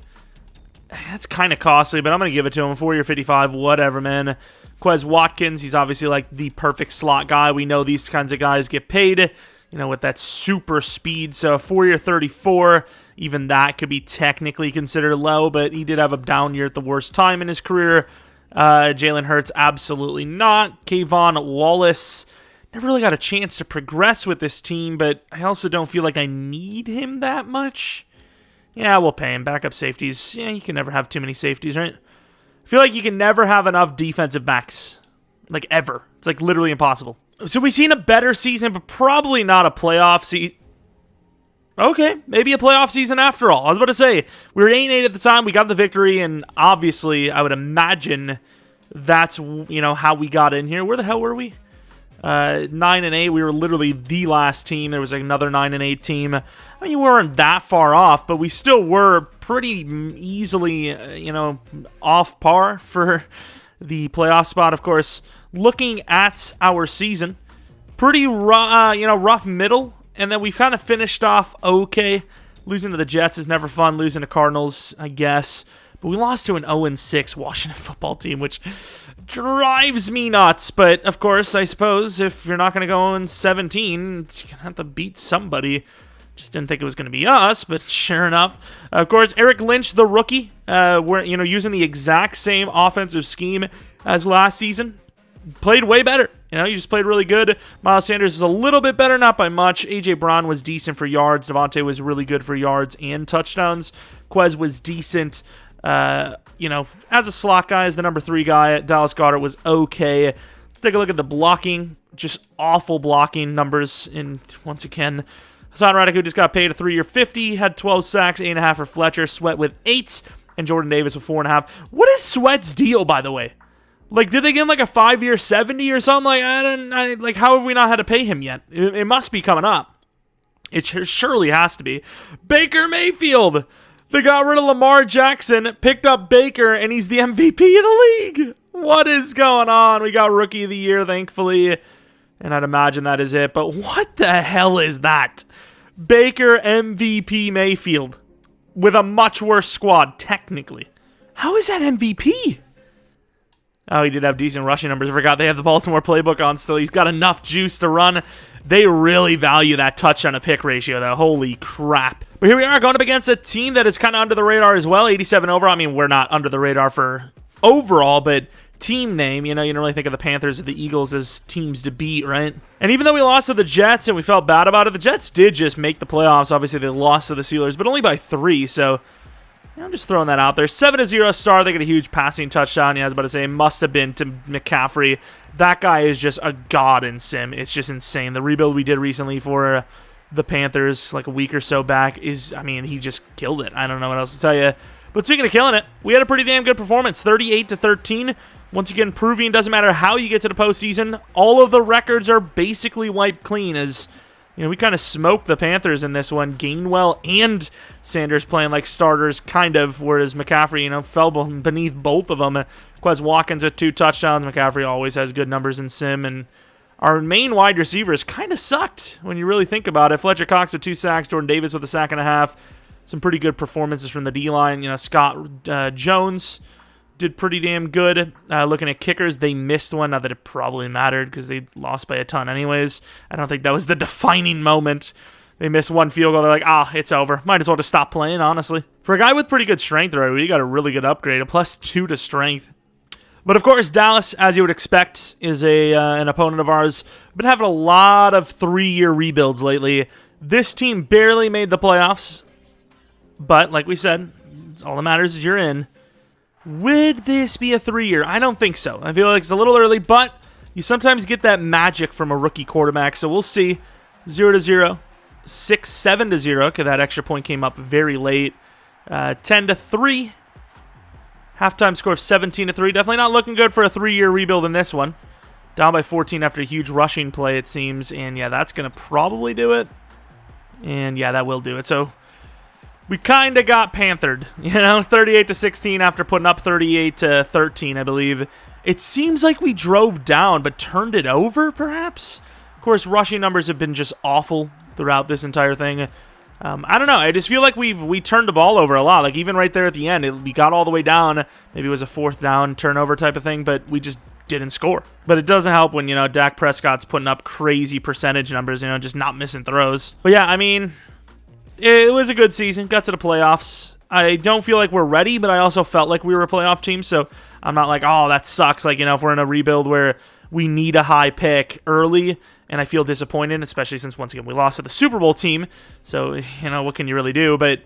That's kind of costly, but I'm going to give it to him. 4-year 55, whatever, man. Quez Watkins, he's obviously like the perfect slot guy. We know these kinds of guys get paid, you know, with that super speed. So 4-year 34, even that could be technically considered low, but he did have a down year at the worst time in his career. Jalen Hurts, absolutely not. Kayvon Wallace, never really got a chance to progress with this team, but I also don't feel like I need him that much. Yeah, we'll pay him. Backup safeties. Yeah, you can never have too many safeties, right? I feel like you can never have enough defensive backs. Like, ever. It's, like, literally impossible. So we've seen a better season, but probably not a playoff season. Okay, maybe a playoff season after all. I was about to say, we were 8-8 at the time. We got the victory, and obviously, I would imagine that's, you know, how we got in here. Where the hell were we? 9-8, we were literally the last team. There was another 9-8 team. I mean, you weren't that far off, but we still were pretty easily, off par for the playoff spot. Of course, looking at our season, pretty rough middle, and then we've kind of finished off okay. Losing to the Jets is never fun. Losing to Cardinals, I guess. But we lost to an 0-6 Washington football team, which drives me nuts. But, of course, I suppose if you're not going to go 0-17, you're going to have to beat somebody. Just didn't think it was going to be us, but sure enough. Of course, Eric Lynch, the rookie, we're using the exact same offensive scheme as last season. Played way better. He just played really good. Miles Sanders was a little bit better, not by much. A.J. Brown was decent for yards. Devontae was really good for yards and touchdowns. Quez was decent. As a slot guy, as the number 3 guy, Dallas Goedert was okay. Let's take a look at the blocking. Just awful blocking numbers. And once again, Hassan Reddick, who just got paid a 3-year $50, had 12 sacks, 8.5 for Fletcher. Sweat with 8, and Jordan Davis with 4.5. What is Sweat's deal, by the way? Did they give him a 5-year $70 or something? How have we not had to pay him yet? It must be coming up. It surely has to be. Baker Mayfield. They got rid of Lamar Jackson, picked up Baker, and he's the MVP of the league. What is going on? We got Rookie of the Year, thankfully, and I'd imagine that is it. But what the hell is that? Baker MVP Mayfield with a much worse squad, technically. How is that MVP? Oh, he did have decent rushing numbers. I forgot they have the Baltimore playbook on still. He's got enough juice to run. They really value that touchdown to pick ratio, though. Holy crap. But here we are going up against a team that is kind of under the radar as well. 87 overall. I mean, we're not under the radar for overall, but team name, you don't really think of the Panthers or the Eagles as teams to beat, right? And even though we lost to the Jets and we felt bad about it, the Jets did just make the playoffs. Obviously, they lost to the Steelers, but only by 3, so I'm just throwing that out there. 7-0 star. They get a huge passing touchdown. I was about to say, it must have been to McCaffrey. That guy is just a god in sim. It's just insane. The rebuild we did recently for the Panthers, a week or so back, he just killed it. I don't know what else to tell you. But speaking of killing it, we had a pretty damn good performance. 38-13. Once again, proving it doesn't matter how you get to the postseason. All of the records are basically wiped clean as we kind of smoked the Panthers in this one. Gainwell and Sanders playing like starters, kind of, whereas McCaffrey, fell beneath both of them. Quez Watkins with 2 touchdowns. McCaffrey always has good numbers in sim, and our main wide receivers kind of sucked when you really think about it. Fletcher Cox with 2 sacks, Jordan Davis with a sack and a half. Some pretty good performances from the D-line. Scott Jones did pretty damn good. Looking at kickers, they missed one. Not that it probably mattered because they lost by a ton anyways. I don't think that was the defining moment. They missed 1 field goal. They're like, it's over. Might as well just stop playing, honestly. For a guy with pretty good strength, right, we got a really good upgrade, a +2 to strength. But, of course, Dallas, as you would expect, is an opponent of ours. Been having a lot of 3-year rebuilds lately. This team barely made the playoffs. But, like we said, all that matters is you're in. Would this be a 3-year? I don't think so. I feel like it's a little early, but you sometimes get that magic from a rookie quarterback. So we'll see. 0-0. 6-7-0, because that extra point came up very late. 10-3. Halftime score of 17-3. Definitely not looking good for a 3-year rebuild in this one. Down by 14 after a huge rushing play, it seems. And, yeah, that's going to probably do it. And, yeah, that will do it. So we kind of got panthered, 38-16 after putting up 38-13, I believe. It seems like we drove down, but turned it over, perhaps? Of course, rushing numbers have been just awful throughout this entire thing. I don't know. I just feel like we turned the ball over a lot. Even right there at the end, we got all the way down. Maybe it was a 4th down turnover type of thing, but we just didn't score. But it doesn't help when, Dak Prescott's putting up crazy percentage numbers, just not missing throws. But yeah, it was a good season. Got to the playoffs. I don't feel like we're ready, but I also felt like we were a playoff team, so I'm not like, oh, that sucks. If we're in a rebuild where we need a high pick early, and I feel disappointed, especially since, once again, we lost to the Super Bowl team, so, what can you really do? But,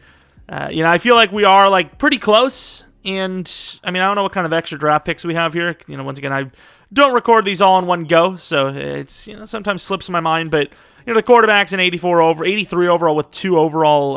I feel like we are, pretty close, and, I don't know what kind of extra draft picks we have here. Once again, I don't record these all in one go, so it's, sometimes slips my mind, but the quarterback's an 83 overall with 2 overall,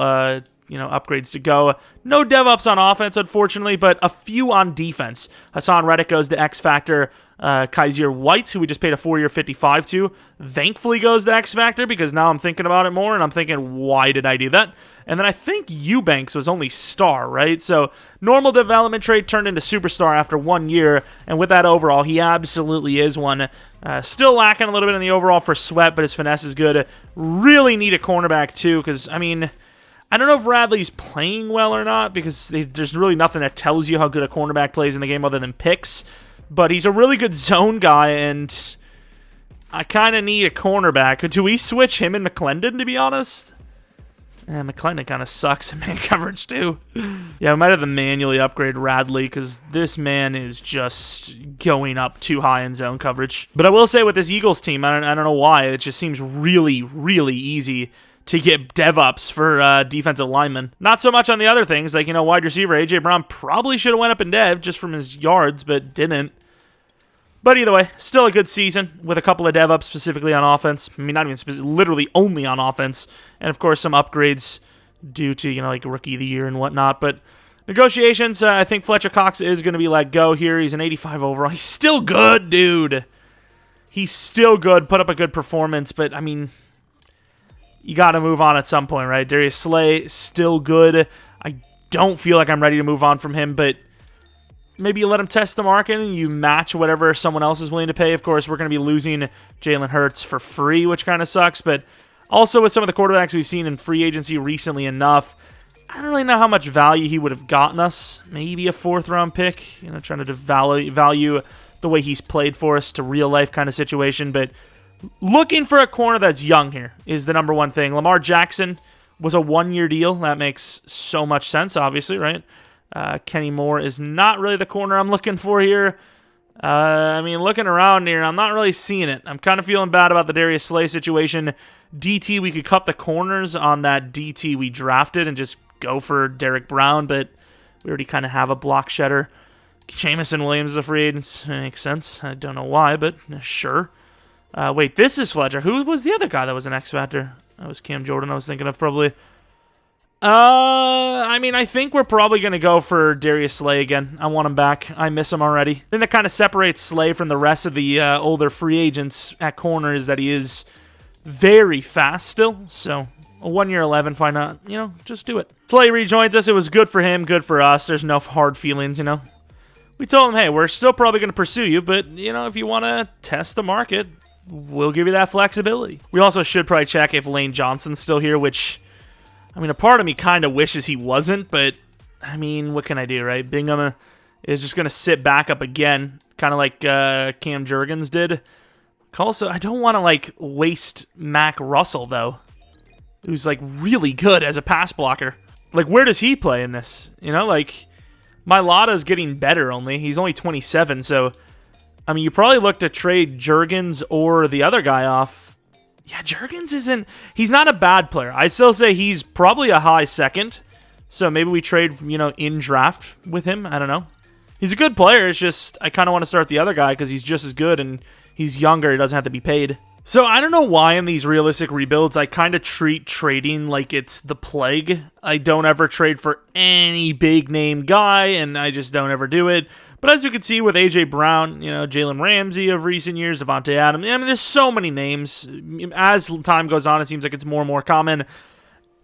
upgrades to go. No dev-ups on offense, unfortunately, but a few on defense. Hassan Reddick goes to X Factor. Kaiser White, who we just paid a 4-year $55 to, thankfully goes to X Factor because now I'm thinking about it more and I'm thinking, why did I do that? And then I think Eubanks was only star, right? So normal development trait turned into superstar after 1 year, and with that overall, he absolutely is one. Still lacking a little bit in the overall for Sweat, but his finesse is good. Really need a cornerback too, because I don't know if Radley's playing well or not because there's really nothing that tells you how good a cornerback plays in the game other than picks. But he's a really good zone guy, and I kind of need a cornerback. Do we switch him and McClendon, to be honest? McClendon kind of sucks in man coverage, too. Yeah, we might have to manually upgrade Radley because this man is just going up too high in zone coverage. But I will say with this Eagles team, I don't know why, it just seems really, really easy to get dev-ups for defensive linemen. Not so much on the other things, like, wide receiver A.J. Brown probably should have went up in dev just from his yards, but didn't. But either way, still a good season with a couple of dev-ups specifically on offense. I mean, not even literally only on offense. And, of course, some upgrades due to, like Rookie of the Year and whatnot. But negotiations, I think Fletcher Cox is going to be let go here. He's an 85 overall. He's still good, dude. He's still good. Put up a good performance. But, I mean, you got to move on at some point, right? Darius Slay, still good. I don't feel like I'm ready to move on from him, but maybe you let him test the market and you match whatever someone else is willing to pay. Of course, we're going to be losing Jalen Hurts for free, which kind of sucks. But also with some of the quarterbacks we've seen in free agency recently enough, I don't really know how much value he would have gotten us. Maybe a 4th-round pick, trying to value the way he's played for us to real-life kind of situation. But looking for a corner that's young here is the number one thing. Lamar Jackson was a 1-year deal. That makes so much sense, obviously, right? Kenny Moore is not really the corner I'm looking for here. I mean, looking around here, I'm not really seeing it. I'm kind of feeling bad about the Darius Slay situation. DT, we could cut the corners on that DT we drafted and just go for Derek Brown, but we already kind of have a block shedder. Jamison Williams is a free agent. Makes sense. I don't know why, but sure. Wait, this is Fletcher. Who was the other guy that was an X Factor? That was Cam Jordan I was thinking of probably. I mean, I think we're probably going to go for Darius Slay again. I want him back. I miss him already. I think that kind of separates Slay from the rest of the older free agents at corner is that he is very fast still. So, a 1-year 11, why not? Just do it. Slay rejoins us. It was good for him, good for us. There's no hard feelings, We told him, hey, we're still probably going to pursue you, but, if you want to test the market, we'll give you that flexibility. We also should probably check if Lane Johnson's still here, which, I mean, a part of me kind of wishes he wasn't, but, I mean, what can I do, right? Bingham is just going to sit back up again, kind of like Cam Jurgens did. Also, I don't want to, waste Mac Russell, though, who's, really good as a pass blocker. Where does he play in this? Mailata's getting better only. He's only 27, so, I mean, you probably look to trade Jurgens or the other guy off. Yeah, Jurgens isn't... He's not a bad player. I still say he's probably a high second, so maybe we trade, in draft with him. I don't know. He's a good player. It's just I kind of want to start the other guy because he's just as good and he's younger. He doesn't have to be paid. So I don't know why in these realistic rebuilds I kind of treat trading like it's the plague. I don't ever trade for any big-name guy, and I just don't ever do it. But as you can see with A.J. Brown, Jalen Ramsey of recent years, Devontae Adams, I mean, there's so many names. As time goes on, it seems like it's more and more common.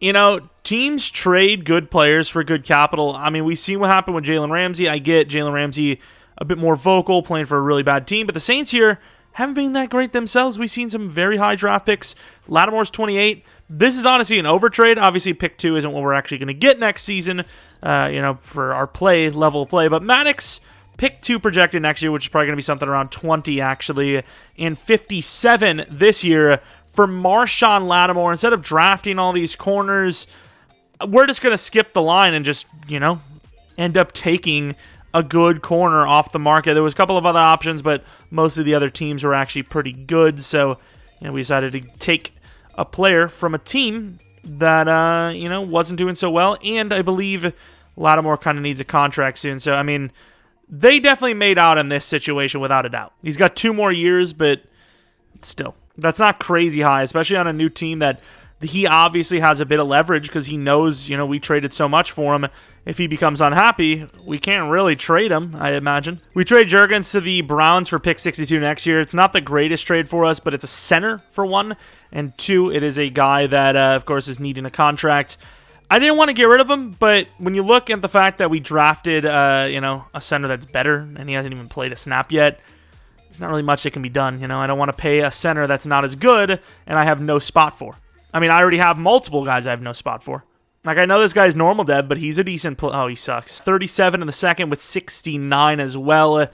Teams trade good players for good capital. I mean, we've seen what happened with Jalen Ramsey. I get Jalen Ramsey a bit more vocal, playing for a really bad team, but the Saints here haven't been that great themselves. We've seen some very high draft picks. Lattimore's 28. This is honestly an overtrade. Obviously, pick 2 isn't what we're actually going to get next season, for our level of play. But Maddox, pick 2 projected next year, which is probably going to be something around 20, actually, and 57 this year for Marshawn Lattimore. Instead of drafting all these corners, we're just going to skip the line and just, end up taking a good corner off the market. There was a couple of other options, but most of the other teams were actually pretty good. So, we decided to take a player from a team that, wasn't doing so well. And I believe Lattimore kind of needs a contract soon. So, I mean, they definitely made out in this situation without a doubt. He's got 2 more years, but still, that's not crazy high, especially on a new team that he obviously has a bit of leverage because he knows, we traded so much for him. If he becomes unhappy, we can't really trade him, I imagine. We trade Jurgens to the Browns for pick 62 next year. It's not the greatest trade for us, but it's a center for 1. And 2, it is a guy that, of course, is needing a contract. I didn't want to get rid of him, but when you look at the fact that we drafted, a center that's better, and he hasn't even played a snap yet, there's not really much that can be done. I don't want to pay a center that's not as good, and I have no spot for. I mean, I already have multiple guys I have no spot for. Like, I know this guy's normal dev, but he's a decent player. Oh, he sucks. 37 in the second with 69 as well,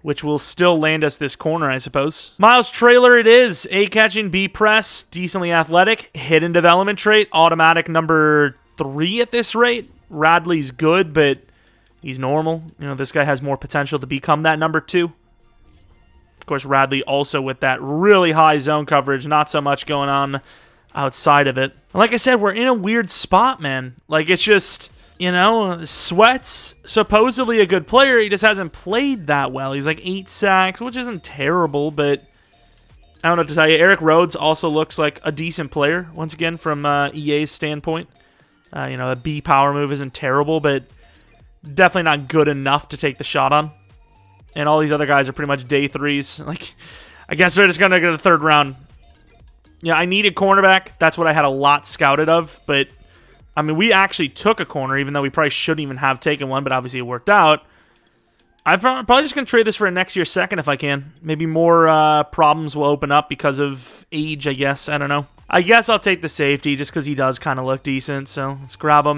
which will still land us this corner, I suppose. Miles Trailer it is. A catching, B press, decently athletic, hidden development trait, automatic number 3 at this rate. Radley's good, but he's normal. You know, this guy has more potential to become that number 2. Of course, Radley also with that really high zone coverage, not so much going on outside of it. Like I said, we're in a weird spot, man. Like, it's just, you know, Sweat's supposedly a good player. He just hasn't played that well. He's like 8 sacks, which isn't terrible, but I don't know what to tell you. Eric Rhodes also looks like a decent player, once again, from EA's standpoint. You know, a B power move isn't terrible, but definitely not good enough to take the shot on. And all these other guys are pretty much day 3s. Like, I guess they're just going to go to the 3rd round. Yeah, I needed cornerback. That's what I had a lot scouted of. But, I mean, we actually took a corner, even though we probably shouldn't even have taken one. But obviously it worked out. I'm probably just going to trade this for a next year second if I can. Maybe more problems will open up because of age, I guess. I don't know. I guess I'll take the safety just because he does kind of look decent. So let's grab him.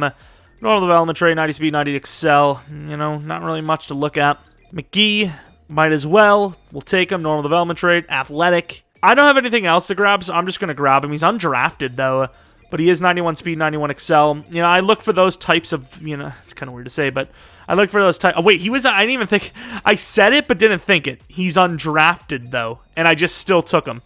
Normal development trade, 90 speed, 90 excel. You know, not really much to look at. McGee, might as well. We'll take him. Normal development trade, athletic. I don't have anything else to grab, so I'm just going to grab him. He's undrafted, though, but he is 91 speed, 91 excel. You know, I look for those types of, you know, it's kind of weird to say, but I look for those types. Oh, wait, he was, I didn't even think, I said it, but didn't think it. He's undrafted, though, and I just still took him.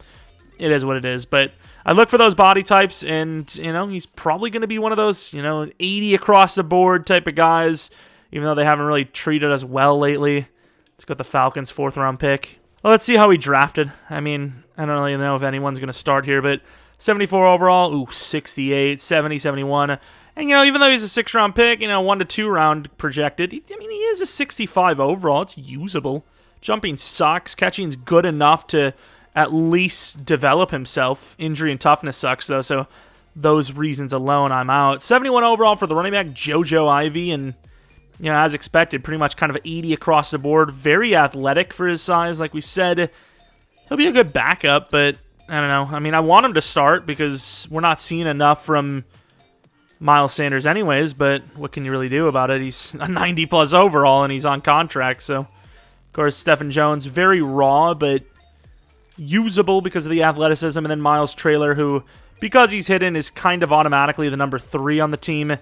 It is what it is, but I look for those body types, and, you know, he's probably going to be one of those, you know, 80 across the board type of guys, even though they haven't really treated us well lately. Let's go with the Falcons' 4th round pick. Well, let's see how he drafted. I mean, I don't really know if anyone's going to start here, but 74 overall, ooh, 68, 70, 71. And, you know, even though he's a 6th round pick, you know, 1 to 2 round projected, I mean, he is a 65 overall. It's usable. Jumping sucks. Catching's good enough to at least develop himself. Injury and toughness sucks, though, so those reasons alone, I'm out. 71 overall for the running back, JoJo Ivy, and, you know, as expected, pretty much kind of 80 across the board. Very athletic for his size, like we said. He'll be a good backup, but I don't know. I mean, I want him to start because we're not seeing enough from Miles Sanders anyways, but what can you really do about it? He's a 90-plus overall, and he's on contract, so. Of course, Stephen Jones, very raw, but usable because of the athleticism. And then Miles Trailer, who, because he's hidden, is kind of automatically the number 3 on the team.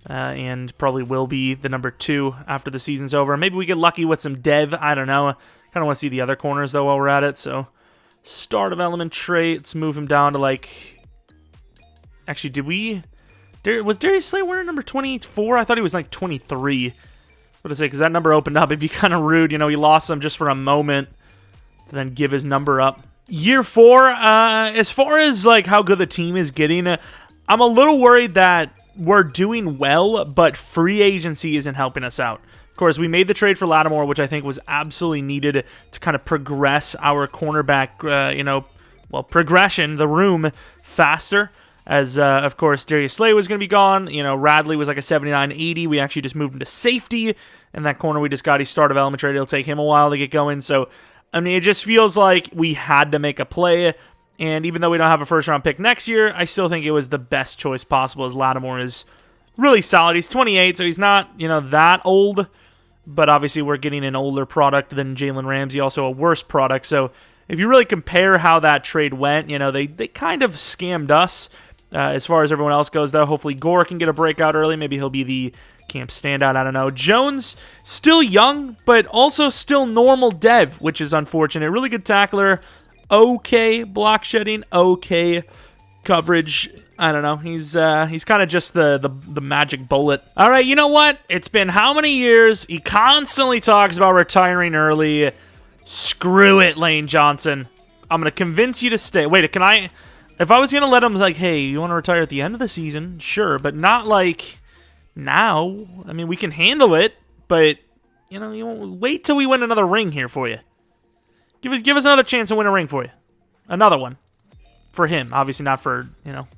And probably will be the number 2 after the season's over. Maybe we get lucky with some dev. I don't know. Kind of want to see the other corners, though, while we're at it. So, star development trait. Let's move him down to, like... Actually, did we... Was Darius Slay wearing number 24? I thought he was, like, 23. What to say? Because that number opened up. It'd be kind of rude. You know, he lost him just for a moment. To then give his number up. Year 4, as far as, like, how good the team is getting, I'm a little worried that we're doing well, but free agency isn't helping us out. Of course, we made the trade for Lattimore, which I think was absolutely needed to kind of progress our cornerback, you know, well, progression, the room, faster. As, of course, Darius Slay was going to be gone. You know, Radley was like a 79-80. We actually just moved him to safety. And that corner we just got, he star development trade. It'll take him a while to get going. So, I mean, it just feels like we had to make a play. And even though we don't have a first-round pick next year, I still think it was the best choice possible, as Lattimore is really solid. He's 28, so he's not, you know, that old. But obviously we're getting an older product than Jalen Ramsey, also a worse product. So if you really compare how that trade went, you know, they kind of scammed us. As far as everyone else goes, though, hopefully Gore can get a breakout early. Maybe he'll be the camp standout. I don't know. Jones, still young, but also still normal dev, which is unfortunate. Really good tackler. Okay block shedding, okay coverage. I don't know. He's kind of just the magic bullet. All right, you know what? It's been how many years? He constantly talks about retiring early. Screw it, Lane Johnson. I'm going to convince you to stay. Wait, can I... If I was going to let him, like, hey, you want to retire at the end of the season? Sure, but not, like, now. I mean, we can handle it, but, you know, wait till we win another ring here for you. Give us another chance to win a ring for you. Another one. For him. Obviously not for, you know,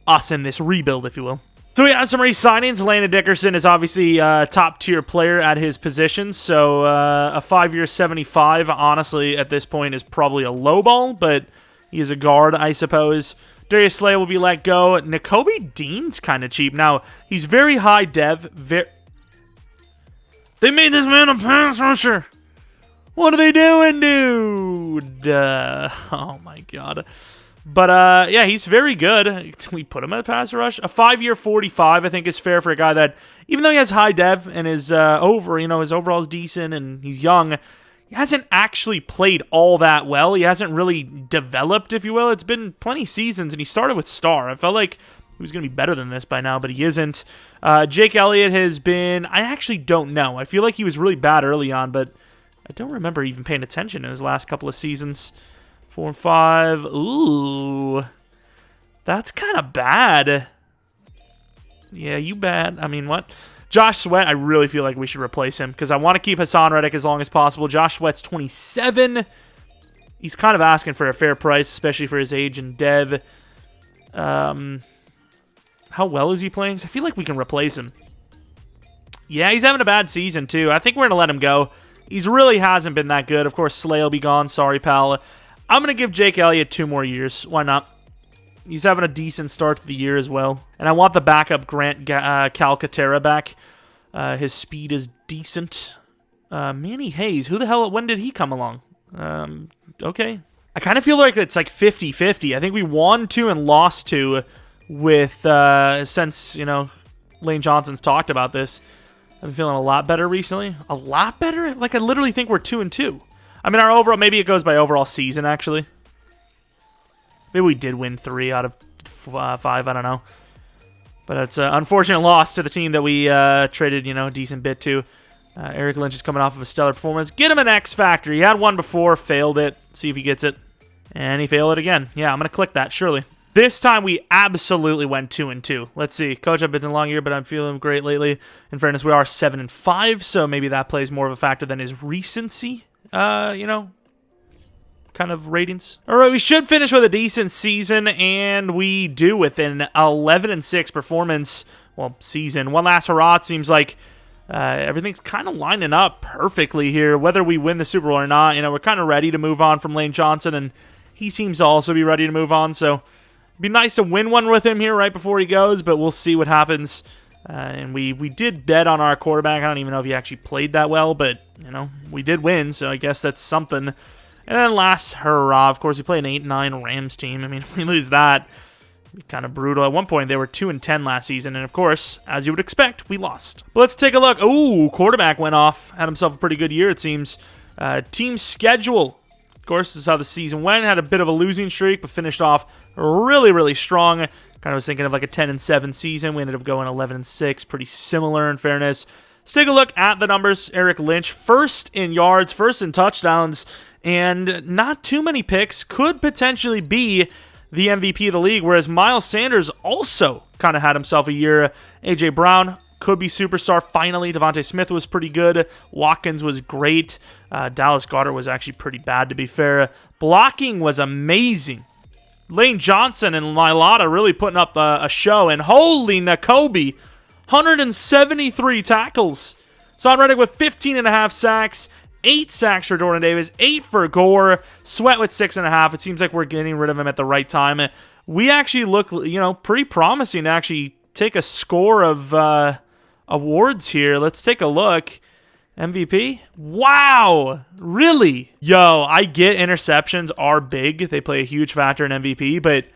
us in this rebuild, if you will. So we have some re-signings. Landon Dickerson is obviously a top-tier player at his position. So a 5-year 75, honestly, at this point is probably a low ball, but he is a guard, I suppose. Darius Slay will be let go. Nakobe Dean's kind of cheap. Now, he's very high dev. They made this man a pass rusher. What are they doing, dude? Oh, my God. But, yeah, he's very good. Can we put him at a pass rush? A 5-year 45, I think, is fair for a guy that, even though he has high dev and is his overall is decent and he's young, he hasn't actually played all that well. He hasn't really developed, if you will. It's been plenty seasons, and he started with star. I felt like he was going to be better than this by now, but he isn't. Jake Elliott has been... I actually don't know. I feel like he was really bad early on, but I don't remember even paying attention in his last couple of seasons. 4 and 5. Ooh. That's kind of bad. Yeah, you bad. I mean, what? Josh Sweat, I really feel like we should replace him because I want to keep Hassan Reddick as long as possible. Josh Sweat's 27. He's kind of asking for a fair price, especially for his age and dev. How well is he playing? I feel like we can replace him. Yeah, he's having a bad season, too. I think we're going to let him go. He really hasn't been that good. Of course, Slay will be gone. Sorry, pal. I'm going to give Jake Elliott 2 more years. Why not? He's having a decent start to the year as well. And I want the backup Grant Calcaterra back. His speed is decent. Manny Hayes, who the hell, when did he come along? Okay. I kind of feel like it's like 50-50. I think we won 2 and lost 2 with, since, Lane Johnson's talked about this. I'm feeling a lot better recently. A lot better? Like, I literally think we're 2 and 2. I mean, our overall, maybe it goes by overall season, actually. Maybe we did win 3 out of 5. I don't know. But it's an unfortunate loss to the team that we traded, a decent bit to. Eric Lynch is coming off of a stellar performance. Get him an X Factor. He had one before, failed it. See if he gets it. And he failed it again. Yeah, I'm going to click that, surely. This time we absolutely went 2 and 2. Let's see. Coach, I've been in a long year, but I'm feeling great lately. In fairness, we are 7 and 5, so maybe that plays more of a factor than his recency, kind of ratings. All right, we should finish with a decent season, and we do with an 11 and 6 performance. Well, season. One last hurrah. It seems like everything's kind of lining up perfectly here. Whether we win the Super Bowl or not, we're kind of ready to move on from Lane Johnson, and he seems to also be ready to move on. So it'd be nice to win one with him here right before he goes, but we'll see what happens. And we did bet on our quarterback. I don't even know if he actually played that well, but, we did win, so I guess that's something. And then last hurrah, of course, we play an 8-9 Rams team. I mean, if we lose that, it'd be kind of brutal. At one point, they were 2 and 10 last season, and of course, as you would expect, we lost. But let's take a look. Ooh, quarterback went off. Had himself a pretty good year, it seems. Team schedule. Of course, this is how the season went. Had a bit of a losing streak, but finished off really, really strong. Kind of was thinking of like a 10 and 7 season. We ended up going 11 and 6. Pretty similar in fairness. Let's take a look at the numbers. Eric Lynch, first in yards, first in touchdowns, and not too many picks. Could potentially be the MVP of the league, whereas Miles Sanders also kind of had himself a year. A.J. Brown could be superstar finally. Devontae Smith was pretty good. Watkins was great. Dallas Goedert was actually pretty bad, to be fair. Blocking was amazing. Lane Johnson and Mailata really putting up a show. And holy Nakobe, 173 tackles. Hassan Reddick with 15.5 sacks. 8 sacks for Jordan Davis, 8 for Gore. Sweat with 6.5. It seems like we're getting rid of him at the right time. We actually look, pretty promising to actually take a score of awards here. Let's take a look. MVP? Wow! Really? Yo, I get interceptions are big. They play a huge factor in MVP, but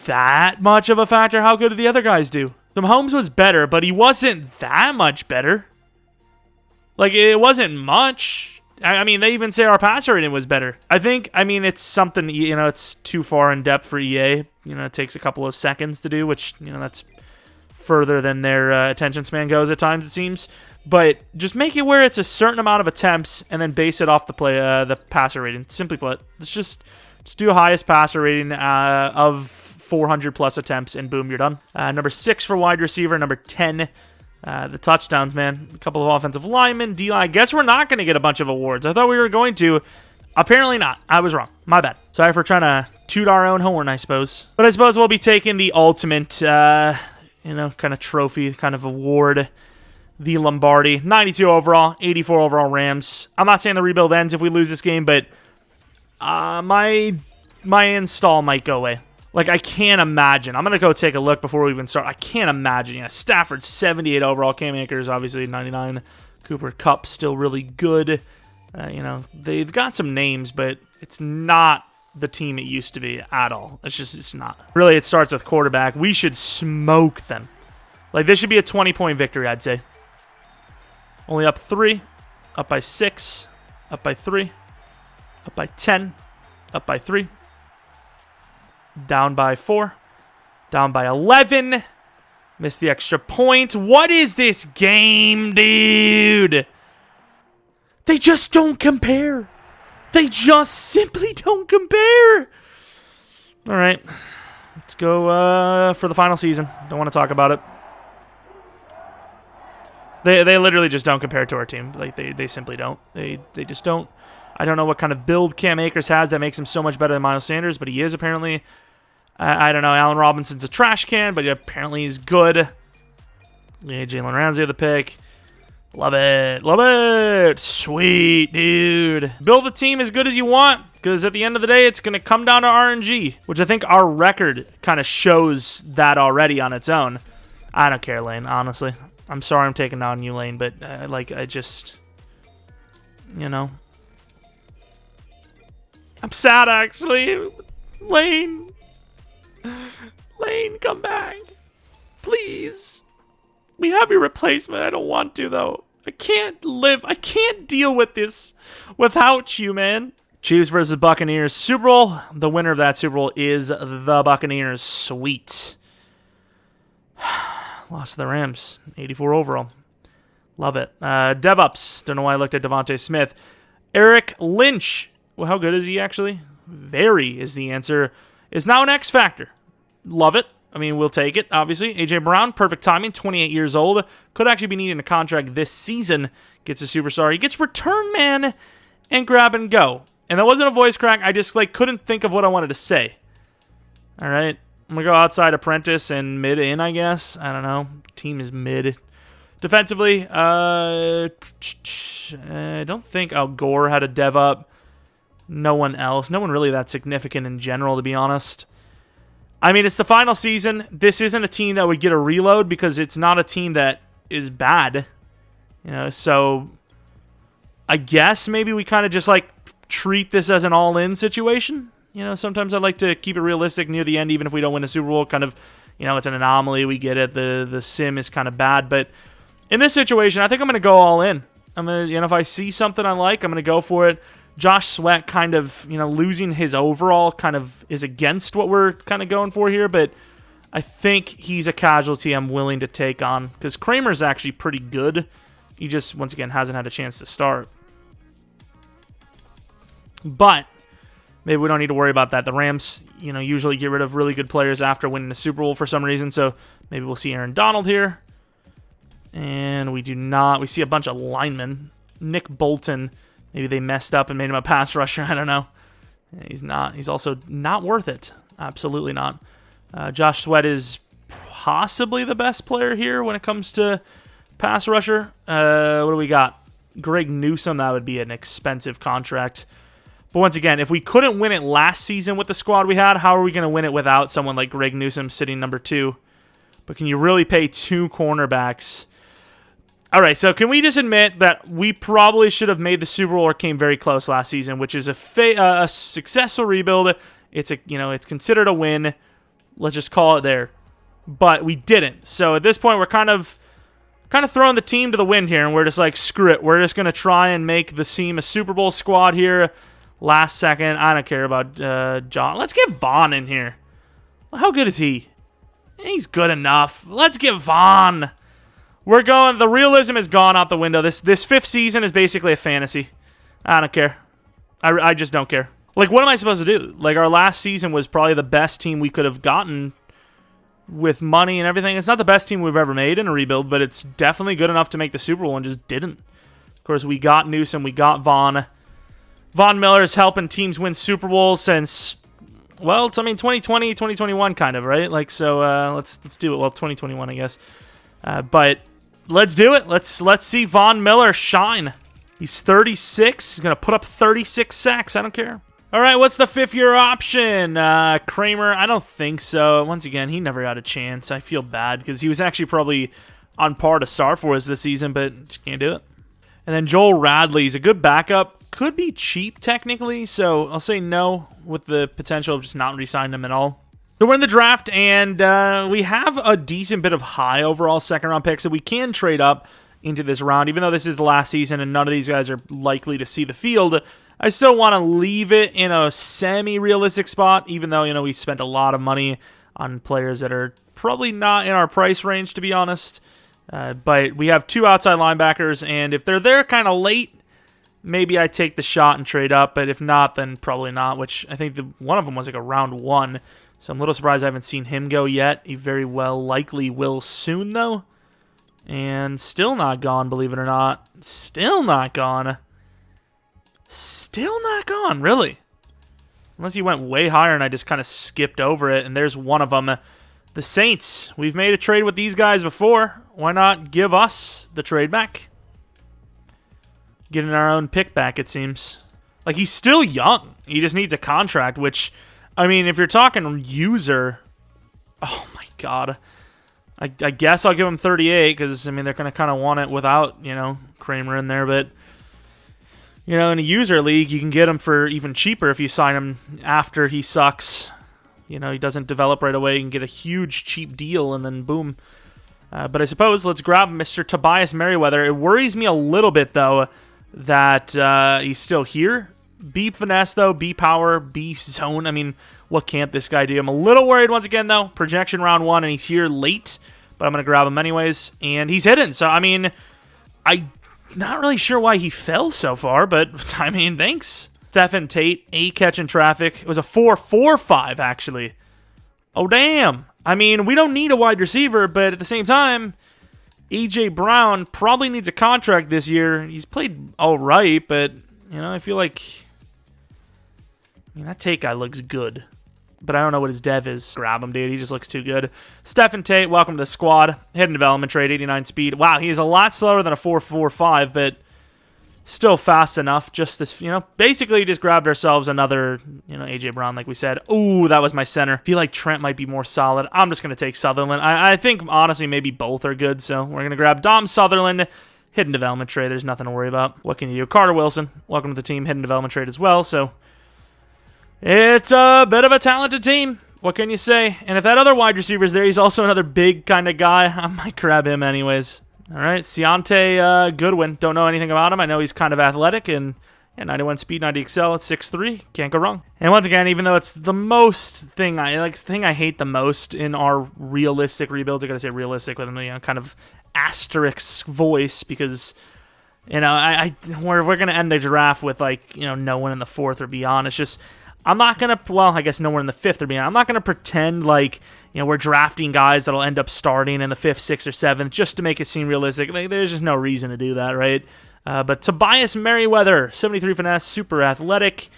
that much of a factor? How good did the other guys do? Mahomes was better, but he wasn't that much better. Like, it wasn't much. I mean, they even say our passer rating was better. It's something, it's too far in depth for EA. It takes a couple of seconds to do, which, that's further than their attention span goes at times, it seems. But just make it where it's a certain amount of attempts and then base it off the passer rating. Simply put, let's just do a highest passer rating of 400 plus attempts, and boom, you're done. Number 6 for wide receiver, number 10. The touchdowns, man. A couple of offensive linemen, D-line. I guess we're not going to get a bunch of awards. I thought we were going to. Apparently not. I was wrong. My bad. Sorry for trying to toot our own horn, I suppose. But I suppose we'll be taking the ultimate, kind of trophy, kind of award. The Lombardi. 92 overall, 84 overall Rams. I'm not saying the rebuild ends if we lose this game, but my install might go away. Like, I can't imagine. I'm going to go take a look before we even start. I can't imagine. Yeah, Stafford, 78 overall. Cam Akers, obviously, 99. Cooper Kupp, still really good. You know, they've got some names, but it's not the team it used to be at all. It's not. Really, it starts with quarterback. We should smoke them. Like, this should be a 20-point victory, I'd say. Only up 3, up by 6, up by 3, up by 10, up by 3. Down by 4. Down by 11. Missed the extra point. What is this game, dude? They just don't compare. They just simply don't compare. All right. Let's go for the final season. Don't want to talk about it. They literally just don't compare to our team. Like, they simply don't. They just don't. I don't know what kind of build Cam Akers has that makes him so much better than Miles Sanders, but he is apparently. I don't know. Allen Robinson's a trash can, but apparently he's good. Yeah, Jalen Ramsey the pick. Love it. Love it. Sweet, dude. Build a team as good as you want, because at the end of the day, it's going to come down to RNG, which I think our record kind of shows that already on its own. I don't care, Lane, honestly. I'm sorry I'm taking down you, Lane, but, I just, you know. I'm sad, actually. Lane, come back. Please. We have your replacement. I don't want to, though. I can't deal with this without you, man. Chiefs versus Buccaneers Super Bowl. The winner of that Super Bowl is the Buccaneers. Sweet. Lost to the Rams. 84 overall. Love it. DevOps. Don't know why I looked at Devontae Smith. Eric Lynch. Well, how good is he, actually? Very is the answer. Is now an X Factor. Love it. I mean, we'll take it, obviously. A.J. Brown, perfect timing, 28 years old. Could actually be needing a contract this season. Gets a superstar. He gets return man and grab and go. And that wasn't a voice crack. I just, couldn't think of what I wanted to say. All right. I'm going to go outside apprentice and mid in, I guess. I don't know. Team is mid. Defensively, I don't think Al Gore had a dev up. No one else. No one really that significant in general, to be honest. I mean, it's the final season. This isn't a team that would get a reload because it's not a team that is bad. You know, so I guess maybe we kind of just treat this as an all-in situation. You know, sometimes I like to keep it realistic near the end, even if we don't win a Super Bowl. Kind of, you know, it's an anomaly. We get it. The sim is kind of bad. But in this situation, I think I'm going to go all in. I'm going to, you know, if I see something I like, I'm going to go for it. Josh Sweat kind of, you know, losing his overall kind of is against what we're kind of going for here, but I think he's a casualty I'm willing to take on because Kramer's actually pretty good. He just, once again, hasn't had a chance to start. But maybe we don't need to worry about that. The Rams, you know, usually get rid of really good players after winning the Super Bowl for some reason, so maybe we'll see Aaron Donald here. And we do not. We see a bunch of linemen. Nick Bolton. Maybe they messed up and made him a pass rusher. I don't know. He's not. He's also not worth it. Absolutely not. Josh Sweat is possibly the best player here when it comes to pass rusher. What do we got? Greg Newsome. That would be an expensive contract. But once again, if we couldn't win it last season with the squad we had, how are we going to win it without someone like Greg Newsome sitting number 2? But can you really pay 2 cornerbacks? All right, so can we just admit that we probably should have made the Super Bowl or came very close last season, which is a successful rebuild. It's it's considered a win. Let's just call it there. But we didn't. So at this point, we're kind of throwing the team to the wind here, and we're just like, screw it. We're just going to try and make the team a Super Bowl squad here. Last second. I don't care about John. Let's get Vaughn in here. How good is he? He's good enough. Let's get Vaughn. We're going, the realism has gone out the window. This 5th season is basically a fantasy. I don't care. I just don't care. Like, what am I supposed to do? Like, our last season was probably the best team we could have gotten with money and everything. It's not the best team we've ever made in a rebuild, but it's definitely good enough to make the Super Bowl and just didn't. Of course, we got Newsome, we got Vaughn. Von Miller is helping teams win Super Bowls since, well, it's, 2020, 2021 kind of, right? Like, so let's do it. Well, 2021, I guess. But let's do it. Let's see Von Miller shine. He's 36. He's going to put up 36 sacks. I don't care. All right, what's the 5th-year option? Kramer, I don't think so. Once again, he never had a chance. I feel bad because he was actually probably on par to start for us this season, but just can't do it. And then Joel Radley's a good backup. Could be cheap technically, so I'll say no with the potential of just not re-signing him at all. So we're in the draft, and we have a decent bit of high overall second-round picks, so we can trade up into this round. Even though this is the last season and none of these guys are likely to see the field, I still want to leave it in a semi-realistic spot, even though, we spent a lot of money on players that are probably not in our price range, to be honest. But we have 2 outside linebackers, and if they're there kind of late, maybe I take the shot and trade up. But if not, then probably not, which I think one of them was like a round 1. So I'm a little surprised I haven't seen him go yet. He very well likely will soon, though. And still not gone, believe it or not. Still not gone. Still not gone, really. Unless he went way higher and I just kind of skipped over it. And there's one of them. The Saints. We've made a trade with these guys before. Why not give us the trade back? Getting our own pick back, it seems. Like, he's still young. He just needs a contract, which, I mean, if you're talking user, oh my God. I guess I'll give him 38 because, I mean, they're going to kind of want it without, Kramer in there. But, in a user league, you can get him for even cheaper if you sign him after he sucks. He doesn't develop right away. You can get a huge cheap deal and then boom. But I suppose let's grab Mr. Tobias Merriweather. It worries me a little bit, though, that he's still here. B finesse, though. B power. B zone. I mean, what can't this guy do? I'm a little worried once again, though. Projection round 1, and he's here late. But I'm going to grab him anyways. And he's hidden. So, I mean, I'm not really sure why he fell so far. But, I mean, thanks. Stephen Tate, 8 catch in traffic. It was a 4.45, actually. Oh, damn. I mean, we don't need a wide receiver, but at the same time, A.J. Brown probably needs a contract this year. He's played all right, but, I feel like, that Tate guy looks good. But I don't know what his dev is. Grab him, dude. He just looks too good. Stephen Tate, welcome to the squad. Hidden development trade, 89 speed. Wow, he is a lot slower than a 4.45, but still fast enough. Just this, basically just grabbed ourselves another, A.J. Brown, like we said. Ooh, that was my center. I feel like Trent might be more solid. I'm just going to take Sutherland. I think, honestly, maybe both are good, so we're going to grab Dom Sutherland. Hidden development trade. There's nothing to worry about. What can you do? Carter Wilson, welcome to the team. Hidden development trade as well, so it's a bit of a talented team. What can you say? And if that other wide receiver's there, he's also another big kind of guy. I might grab him anyways. All right, Seontae Goodwin. Don't know anything about him. I know he's kind of athletic and 91 speed, 90 excel at 6'3". Can't go wrong. And once again, even though it's the thing I hate the most in our realistic rebuilds, I gotta say realistic with a kind of asterisk voice because we're gonna end the draft with no one in the 4th or beyond. It's just I'm not gonna. Well, I guess no one in the 5th or beyond. I'm not gonna pretend like we're drafting guys that'll end up starting in the 5th, 6th, or 7th just to make it seem realistic. There's just no reason to do that, right? But Tobias Merriweather, 73 finesse, super athletic.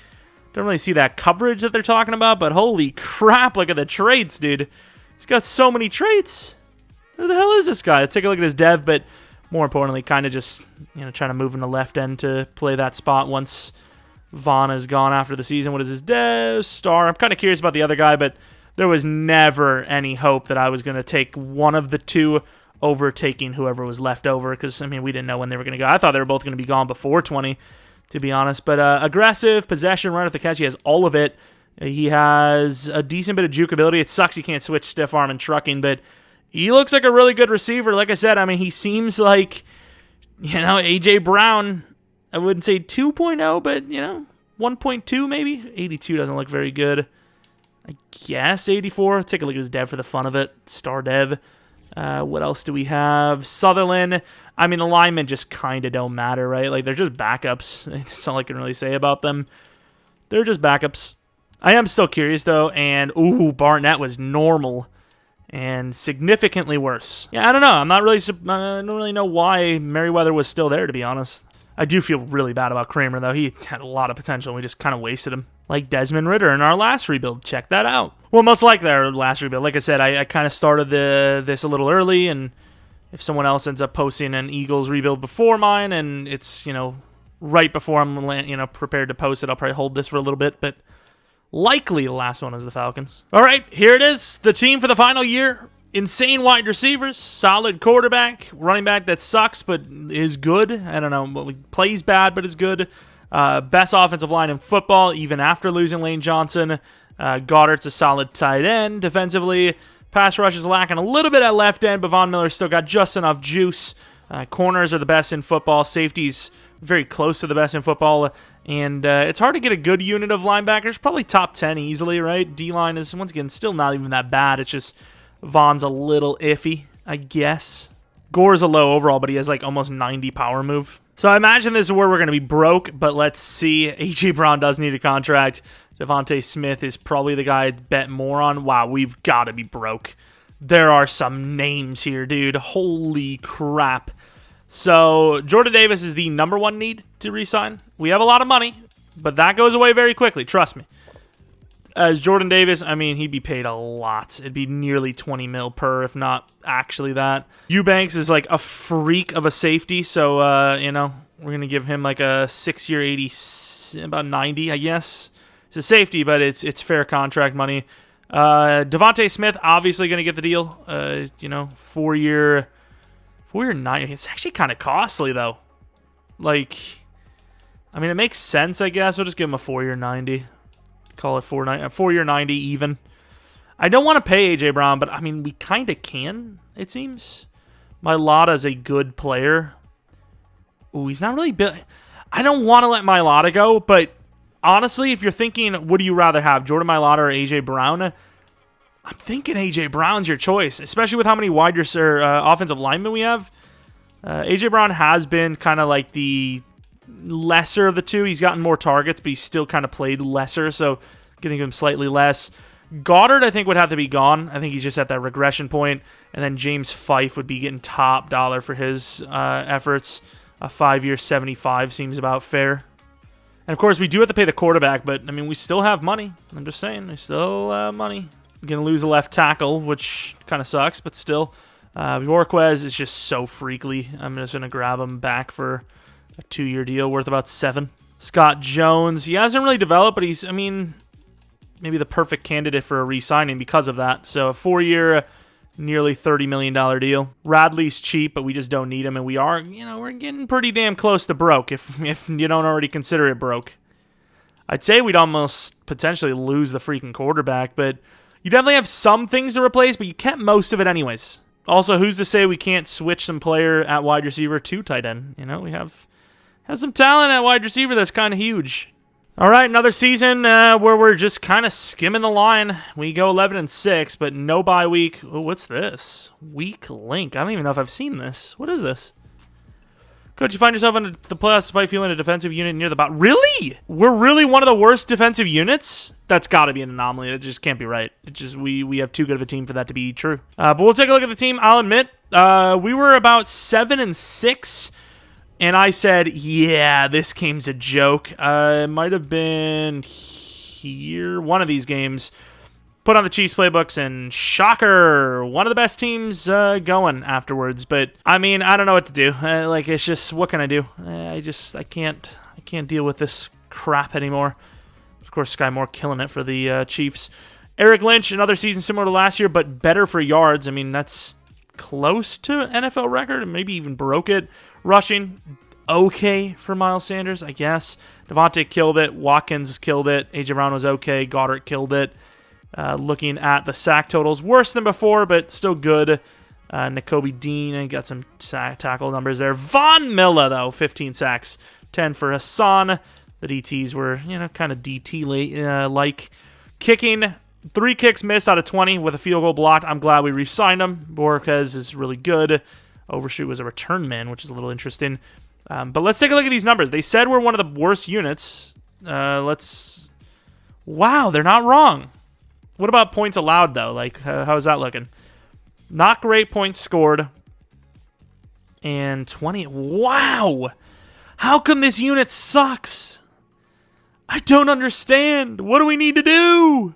Don't really see that coverage that they're talking about, but holy crap, look at the traits, dude. He's got so many traits. Who the hell is this guy? Let's take a look at his dev, but more importantly, kind of just trying to move in the left end to play that spot once Vaughn is gone after the season. What is his dev? Star. I'm kind of curious about the other guy, but there was never any hope that I was going to take one of the two over taking whoever was left over because, we didn't know when they were going to go. I thought they were both going to be gone before 20, to be honest. But aggressive, possession, right off the catch, he has all of it. He has a decent bit of juke ability. It sucks he can't switch stiff arm and trucking, but he looks like a really good receiver. Like I said, he seems like, A.J. Brown. I wouldn't say 2.0, but, 1.2 maybe. 82 doesn't look very good. I guess 84. Take a look at his dev for the fun of it. Star dev. What else do we have? Sutherland. Alignment just kind of don't matter, right? They're just backups. That's all I can really say about them. They're just backups. I am still curious, though, and, Barnett was normal and significantly worse. Yeah, I don't know. I don't really know why Merriweather was still there, to be honest. I do feel really bad about Kramer, though. He had a lot of potential. We just kind of wasted him. Like Desmond Ridder in our last rebuild. Check that out. Well, most likely our last rebuild. Like I said, I kind of started this a little early, and if someone else ends up posting an Eagles rebuild before mine, and it's, right before I'm, prepared to post it. I'll probably hold this for a little bit, but likely the last one is the Falcons. All right, here it is. The team for the final year. Insane wide receivers, solid quarterback, running back that sucks but is good. I don't know, plays bad but is good. Best offensive line in football, even after losing Lane Johnson. Goddard's a solid tight end defensively. Pass rush is lacking a little bit at left end, but Von Miller's still got just enough juice. Corners are the best in football. Safety's very close to the best in football. And it's hard to get a good unit of linebackers. Probably top 10 easily, right? D-line is, once again, still not even that bad. It's just Von's a little iffy, I guess. Gore's a low overall, but he has like almost 90 power move. So I imagine this is where we're going to be broke, but let's see. A.J. Brown does need a contract. Devontae Smith is probably the guy I'd bet more on. Wow, we've got to be broke. There are some names here, dude. Holy crap. So Jordan Davis is the number one need to re-sign. We have a lot of money, but that goes away very quickly. Trust me. As Jordan Davis, I mean, he'd be paid a lot. It'd be nearly 20 mil per, if not actually that. Eubanks is like a freak of a safety, so, we're going to give him like a 6-year 80, about 90, I guess. It's a safety, but it's fair contract money. Devontae Smith, obviously going to get the deal. 4-year 90. It's actually kind of costly, though. It makes sense, I guess. We'll just give him a 4-year 90. Call it 4-year 90 even. I don't want to pay A.J. Brown, but, we kind of can, it seems. Mailata's a good player. Ooh, he's not really built. I don't want to let Mailata go, but honestly, if you're thinking, would you rather have Jordan Mailata or A.J. Brown? I'm thinking A.J. Brown's your choice, especially with how many offensive linemen we have. A.J. Brown has been kind of like the lesser of the two. He's gotten more targets, but he's still kind of played lesser, so getting him slightly less. Goddard, I think, would have to be gone. I think he's just at that regression point. And then James Fife would be getting top dollar for his efforts. A 5-year 75 seems about fair. And, of course, we do have to pay the quarterback, but, we still have money. I'm just saying, we still have money. We're going to lose a left tackle, which kind of sucks, but still. Yorquez is just so freakly. I'm just going to grab him back for a 2-year deal worth about 7. Scott Jones, he hasn't really developed, but he's, maybe the perfect candidate for a re-signing because of that. So a 4-year, nearly $30 million deal. Radley's cheap, but we just don't need him, and we are, we're getting pretty damn close to broke, if you don't already consider it broke. I'd say we'd almost potentially lose the freaking quarterback, but you definitely have some things to replace, but you kept most of it anyways. Also, who's to say we can't switch some player at wide receiver to tight end? We have some talent at wide receiver that's kind of huge. All right, another season where we're just kind of skimming the line. We go 11-6, but no bye week. Oh, what's this? Weak link. I don't even know if I've seen this. What is this? Could you find yourself in the playoffs despite feeling a defensive unit near the bottom? Really? We're really one of the worst defensive units? That's got to be an anomaly. It just can't be right. It just we have too good of a team for that to be true. But we'll take a look at the team. I'll admit, we were about 7-6. And I said, yeah, this game's a joke. It might have been here, one of these games. Put on the Chiefs playbooks, and shocker, one of the best teams going afterwards. But, I don't know what to do. It's just, what can I do? I can't deal with this crap anymore. Of course, Sky Moore killing it for the Chiefs. Eric Lynch, another season similar to last year, but better for yards. That's close to NFL record, and maybe even broke it. Rushing, okay for Miles Sanders, I guess. Devontae killed it. Watkins killed it. A.J. Brown was okay. Goddard killed it. Looking at the sack totals, worse than before, but still good. Nakobe Dean got some tackle numbers there. Von Miller, though, 15 sacks. 10 for Hassan. The DTs were, kind of DT-like. Kicking, 3 kicks missed out of 20 with a field goal blocked. I'm glad we re-signed him. Borquez is really good. Overshoot was a return man, which is a little interesting. But let's take a look at these numbers. They said we're one of the worst units. Wow, they're not wrong. What about points allowed, though? How's that looking? Not great points scored. And 20. Wow! How come this unit sucks? I don't understand. What do we need to do?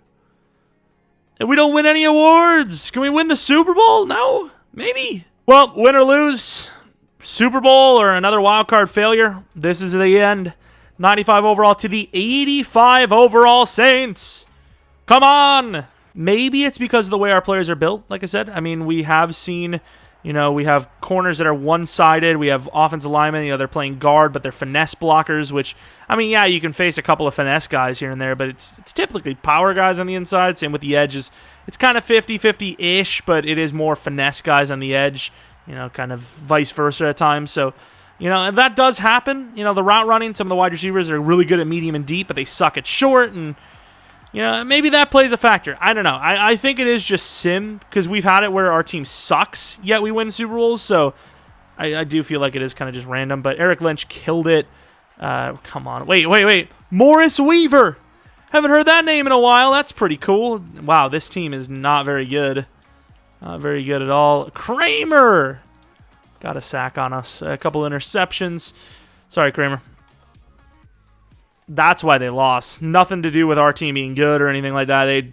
And we don't win any awards. Can we win the Super Bowl? No? Maybe. Well, win or lose, Super Bowl or another wild card failure. This is the end. 95 overall to the 85 overall Saints. Come on. Maybe it's because of the way our players are built, like I said. I mean, we have seen, we have corners that are one-sided. We have offensive linemen, they're playing guard, but they're finesse blockers, which, I mean, yeah, you can face a couple of finesse guys here and there, but it's typically power guys on the inside. Same with the edges. It's kind of 50-50-ish, but it is more finesse guys on the edge, kind of vice versa at times. So, and that does happen. The route running, some of the wide receivers are really good at medium and deep, but they suck at short, and maybe that plays a factor. I don't know. I think it is just sim, because we've had it where our team sucks, yet we win Super Bowls, so I do feel like it is kind of just random. But Eric Lynch killed it. Come on. Wait. Morris Weaver. Haven't heard that name in a while. That's pretty cool. Wow, this team is not very good. Not very good at all. Kramer. Got a sack on us. A couple interceptions. Sorry, Kramer. That's why they lost. Nothing to do with our team being good or anything like that.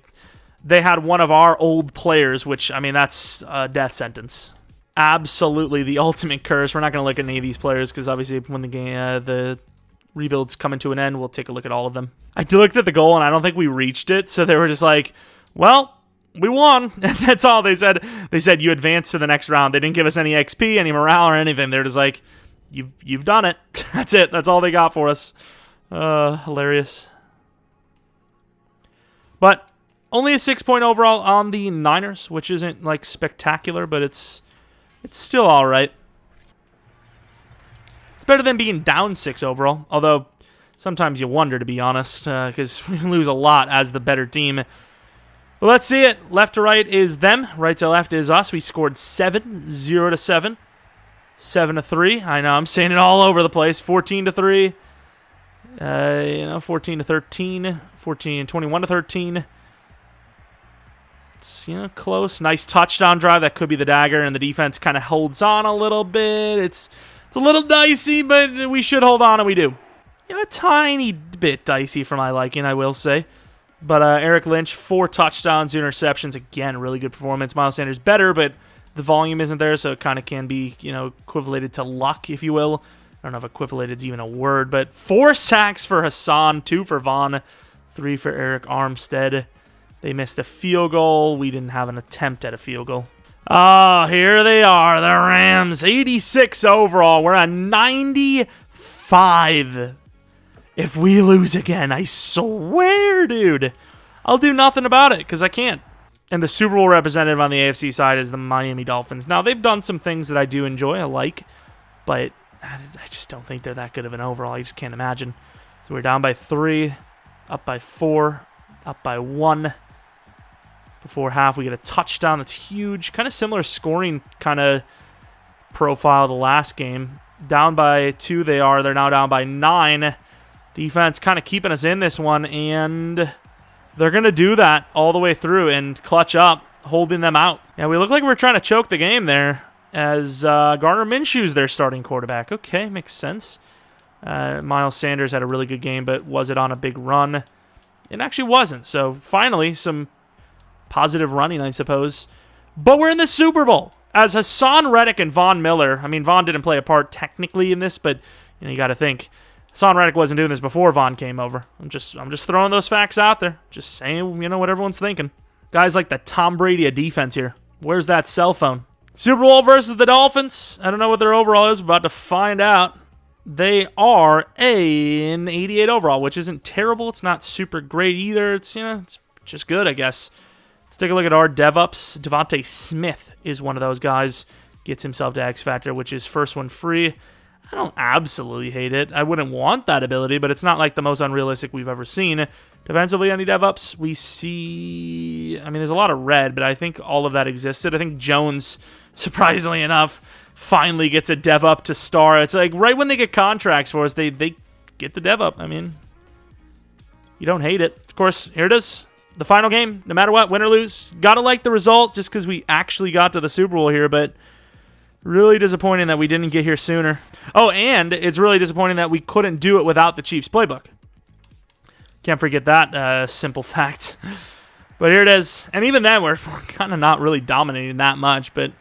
They had one of our old players, which, I mean, that's a death sentence. Absolutely the ultimate curse. We're not going to look at any of these players because obviously when the rebuild's coming to an end, we'll take a look at all of them. I looked at the goal, and I don't think we reached it, so they were just like, well, we won. That's all they said. They said, you advanced to the next round. They didn't give us any XP, any morale, or anything. They're just like, you've done it. That's it. That's all they got for us. Hilarious. But only a 6-point overall on the Niners, which isn't, like, spectacular, but it's still all right. It's better than being down 6 overall, although sometimes you wonder, to be honest, because we lose a lot as the better team. But let's see it. Left to right is them. Right to left is us. We scored 7, 0-7, 7-3. I know, I'm saying it all over the place. 14-3. 14-13. 21-13. It's, close. Nice touchdown drive. That could be the dagger, and the defense kind of holds on a little bit. It's a little dicey, but we should hold on, and we do. A tiny bit dicey for my liking, I will say. But Eric Lynch, 4 touchdowns, 2 interceptions. Again, really good performance. Miles Sanders better, but the volume isn't there, so it kind of can be, equivalated to luck, if you will. I don't know if equivalated is even a word, but 4 sacks for Hassan, 2 for Vaughn, 3 for Eric Armstead. They missed a field goal. We didn't have an attempt at a field goal. Oh, here they are, the Rams. 86 overall. We're at 95. If we lose again, I swear, dude, I'll do nothing about it because I can't. And the Super Bowl representative on the AFC side is the Miami Dolphins. Now, they've done some things that I do enjoy, I like, but I just don't think they're that good of an overall. I just can't imagine. So we're down by 3, up by 4, up by 1. Before half, we get a touchdown that's huge. Kind of similar scoring kind of profile the last game. Down by 2 they are. They're now down by 9. Defense kind of keeping us in this one, and they're going to do that all the way through and clutch up, holding them out. Yeah, we look like we're trying to choke the game there as Gardner Minshew's their starting quarterback. Okay, makes sense. Miles Sanders had a really good game, but was it on a big run? It actually wasn't. So finally, some positive running, I suppose. But we're in the Super Bowl as Hassan Reddick and Von Miller. I mean, Von didn't play a part technically in this, but you got to think. Hassan Reddick wasn't doing this before Vaughn came over. I'm just throwing those facts out there. Just saying, what everyone's thinking. Guys like the Tom Brady of defense here. Where's that cell phone? Super Bowl versus the Dolphins. I don't know what their overall is. We're about to find out. They are an 88 overall, which isn't terrible. It's not super great either. It's, it's just good, I guess. Let's take a look at our DevUps. Devontae Smith is one of those guys. Gets himself to X Factor, which is first one free. I don't absolutely hate it. I wouldn't want that ability, but it's not like the most unrealistic we've ever seen. Defensively, any DevUps, we see... I mean, there's a lot of red, but I think all of that existed. I think Jones, surprisingly enough, finally gets a DevUp to star. It's like right when they get contracts for us, they get the DevUp. I mean, you don't hate it. Of course, here it is. The final game, no matter what, win or lose. Gotta like the result just because we actually got to the Super Bowl here, but... really disappointing that we didn't get here sooner. Oh, and it's really disappointing that we couldn't do it without the Chiefs playbook. Can't forget that simple fact. But here it is. And even then, we're kind of not really dominating that much. But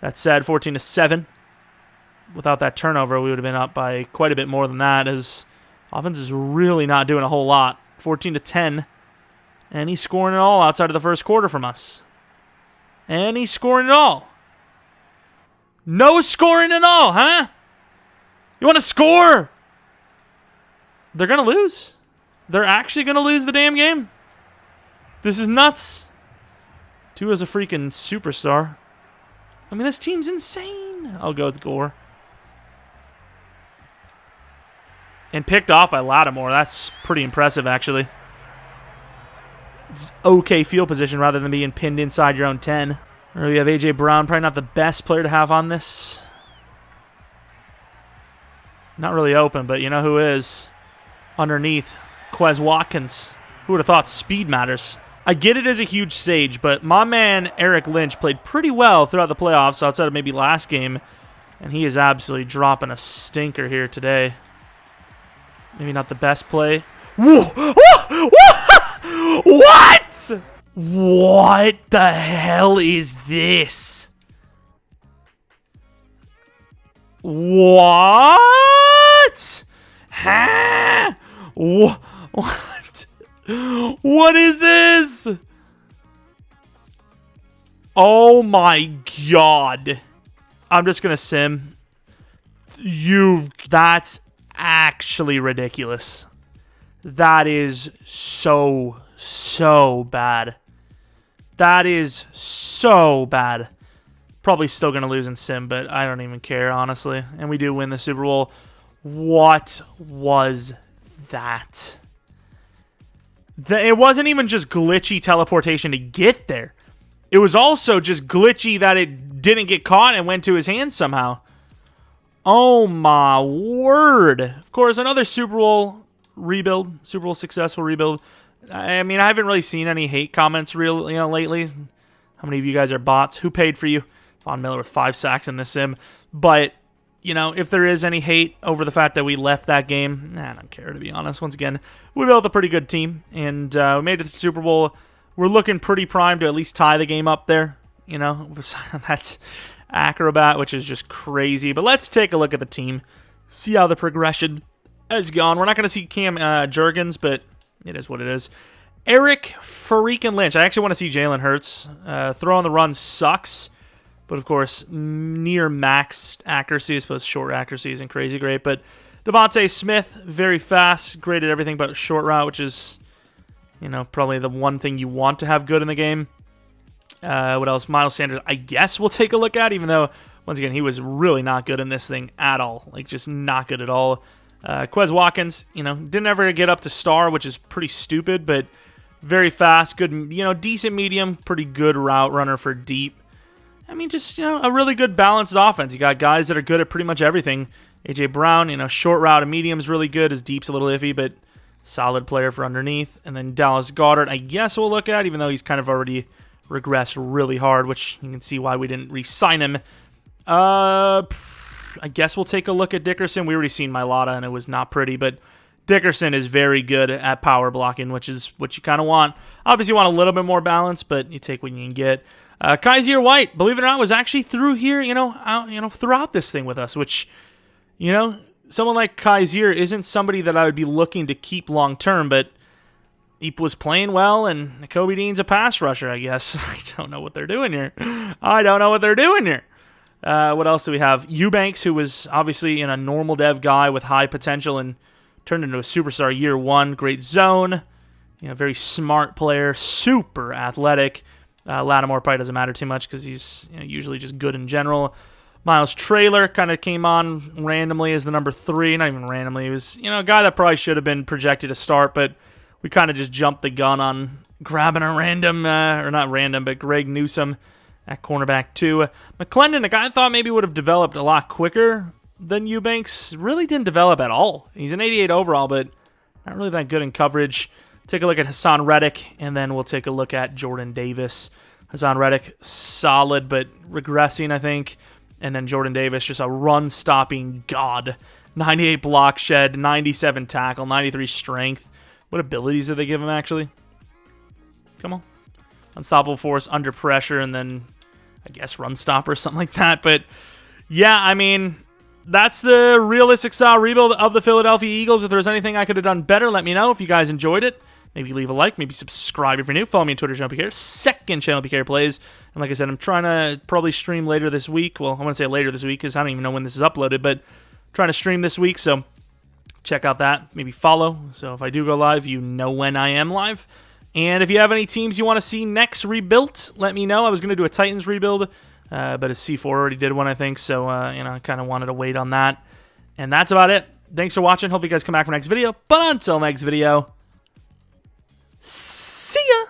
that said, 14-7. without that turnover, we would have been up by quite a bit more than that, as offense is really not doing a whole lot. 14-10, and he's scoring it all outside of the first quarter from us. And he's scoring it all. No scoring at all, huh? You want to score? They're going to lose. They're actually going to lose the damn game. This is nuts. Tua's a freaking superstar. I mean, this team's insane. I'll go with Gore. And picked off by Lattimore. That's pretty impressive, actually. It's okay field position rather than being pinned inside your own 10. Or we have A.J. Brown, probably not the best player to have on this. Not really open, but you know who is? Underneath, Quez Watkins. Who would have thought speed matters? I get it as a huge stage, but my man Eric Lynch played pretty well throughout the playoffs, outside of maybe last game, and he is absolutely dropping a stinker here today. Maybe not the best play. Whoa! What? What the hell is this? What? Huh? What? What is this? Oh my god. I'm just gonna sim. That's actually ridiculous. That is so bad. That is so bad. Probably still going to lose in sim, but I don't even care, honestly. And we do win the Super Bowl. What was that? It wasn't even just glitchy teleportation to get there. It was also just glitchy that it didn't get caught and went to his hands somehow. Oh my word. Of course, another Super Bowl rebuild. Super Bowl successful rebuild. I mean, I haven't really seen any hate comments lately. How many of you guys are bots? Who paid for you? Von Miller with 5 sacks in this sim. But, you know, if there is any hate over the fact that we left that game, I don't care, to be honest. Once again, we built a pretty good team, and we made it to the Super Bowl. We're looking pretty primed to at least tie the game up there. You know, that's Acrobat, which is just crazy. But let's take a look at the team, see how the progression has gone. We're not going to see Cam Jurgens, but it is what it is. Eric freaking Lynch. I actually want to see Jalen Hurts. Throw on the run sucks. But, of course, near max accuracy. I suppose short accuracy isn't crazy great. But Devontae Smith, very fast. Great at everything but short route, which is, you know, probably the one thing you want to have good in the game. What else? Miles Sanders, I guess we'll take a look at, even though, once again, he was really not good in this thing at all. Like, just not good at all. Quez Watkins, you know, didn't ever get up to star, which is pretty stupid, but very fast, good, you know, decent medium, pretty good route runner for deep. I mean, just, you know, a really good balanced offense. You got guys that are good at pretty much everything. A.J. Brown, you know, short route and medium is really good. His deep's a little iffy, but solid player for underneath. And then Dallas Goedert, I guess we'll look at, even though he's kind of already regressed really hard, which you can see why we didn't re-sign him. I guess we'll take a look at Dickerson. We already seen Mailata, and it was not pretty, but Dickerson is very good at power blocking, which is what you kind of want. Obviously, you want a little bit more balance, but you take what you can get. Kaiser White, believe it or not, was actually through here, throughout this thing with us, which, you know, someone like Kaiser isn't somebody that I would be looking to keep long-term, but he was playing well, and Nakobe Dean's a pass rusher, I guess. I don't know what they're doing here. What else do we have? Eubanks, who was obviously a normal dev guy with high potential and turned into a superstar year one. Great zone. You know, very smart player. Super athletic. Lattimore probably doesn't matter too much because he's usually just good in general. Miles Traylor kind of came on randomly as the number 3. Not even randomly. He was, a guy that probably should have been projected to start, but we kind of just jumped the gun on grabbing a random, or not random, but Greg Newsome at cornerback 2. McClendon, a guy I thought maybe would have developed a lot quicker than Eubanks, really didn't develop at all. He's an 88 overall, but not really that good in coverage. Take a look at Hassan Reddick, and then we'll take a look at Jordan Davis. Hassan Reddick, solid, but regressing, I think. And then Jordan Davis, just a run-stopping god. 98 block shed, 97 tackle, 93 strength. What abilities did they give him, actually? Come on. Unstoppable force, under pressure, and then, I guess, run stopper or something like that. But, yeah, I mean, that's the realistic style rebuild of the Philadelphia Eagles. If there's anything I could have done better, let me know. If you guys enjoyed it, maybe leave a like, maybe subscribe if you're new. Follow me on Twitter, Jeromepkr, second channel PK Plays. And like I said, I'm trying to probably stream later this week. Well, I want to say later this week because I don't even know when this is uploaded, but trying to stream this week, so check out that. Maybe follow, so if I do go live, you know when I am live. And if you have any teams you want to see next rebuilt, let me know. I was going to do a Titans rebuild, but a C4 already did one, I think, so I kind of wanted to wait on that. And that's about it. Thanks for watching. Hope you guys come back for next video. But until next video, see ya!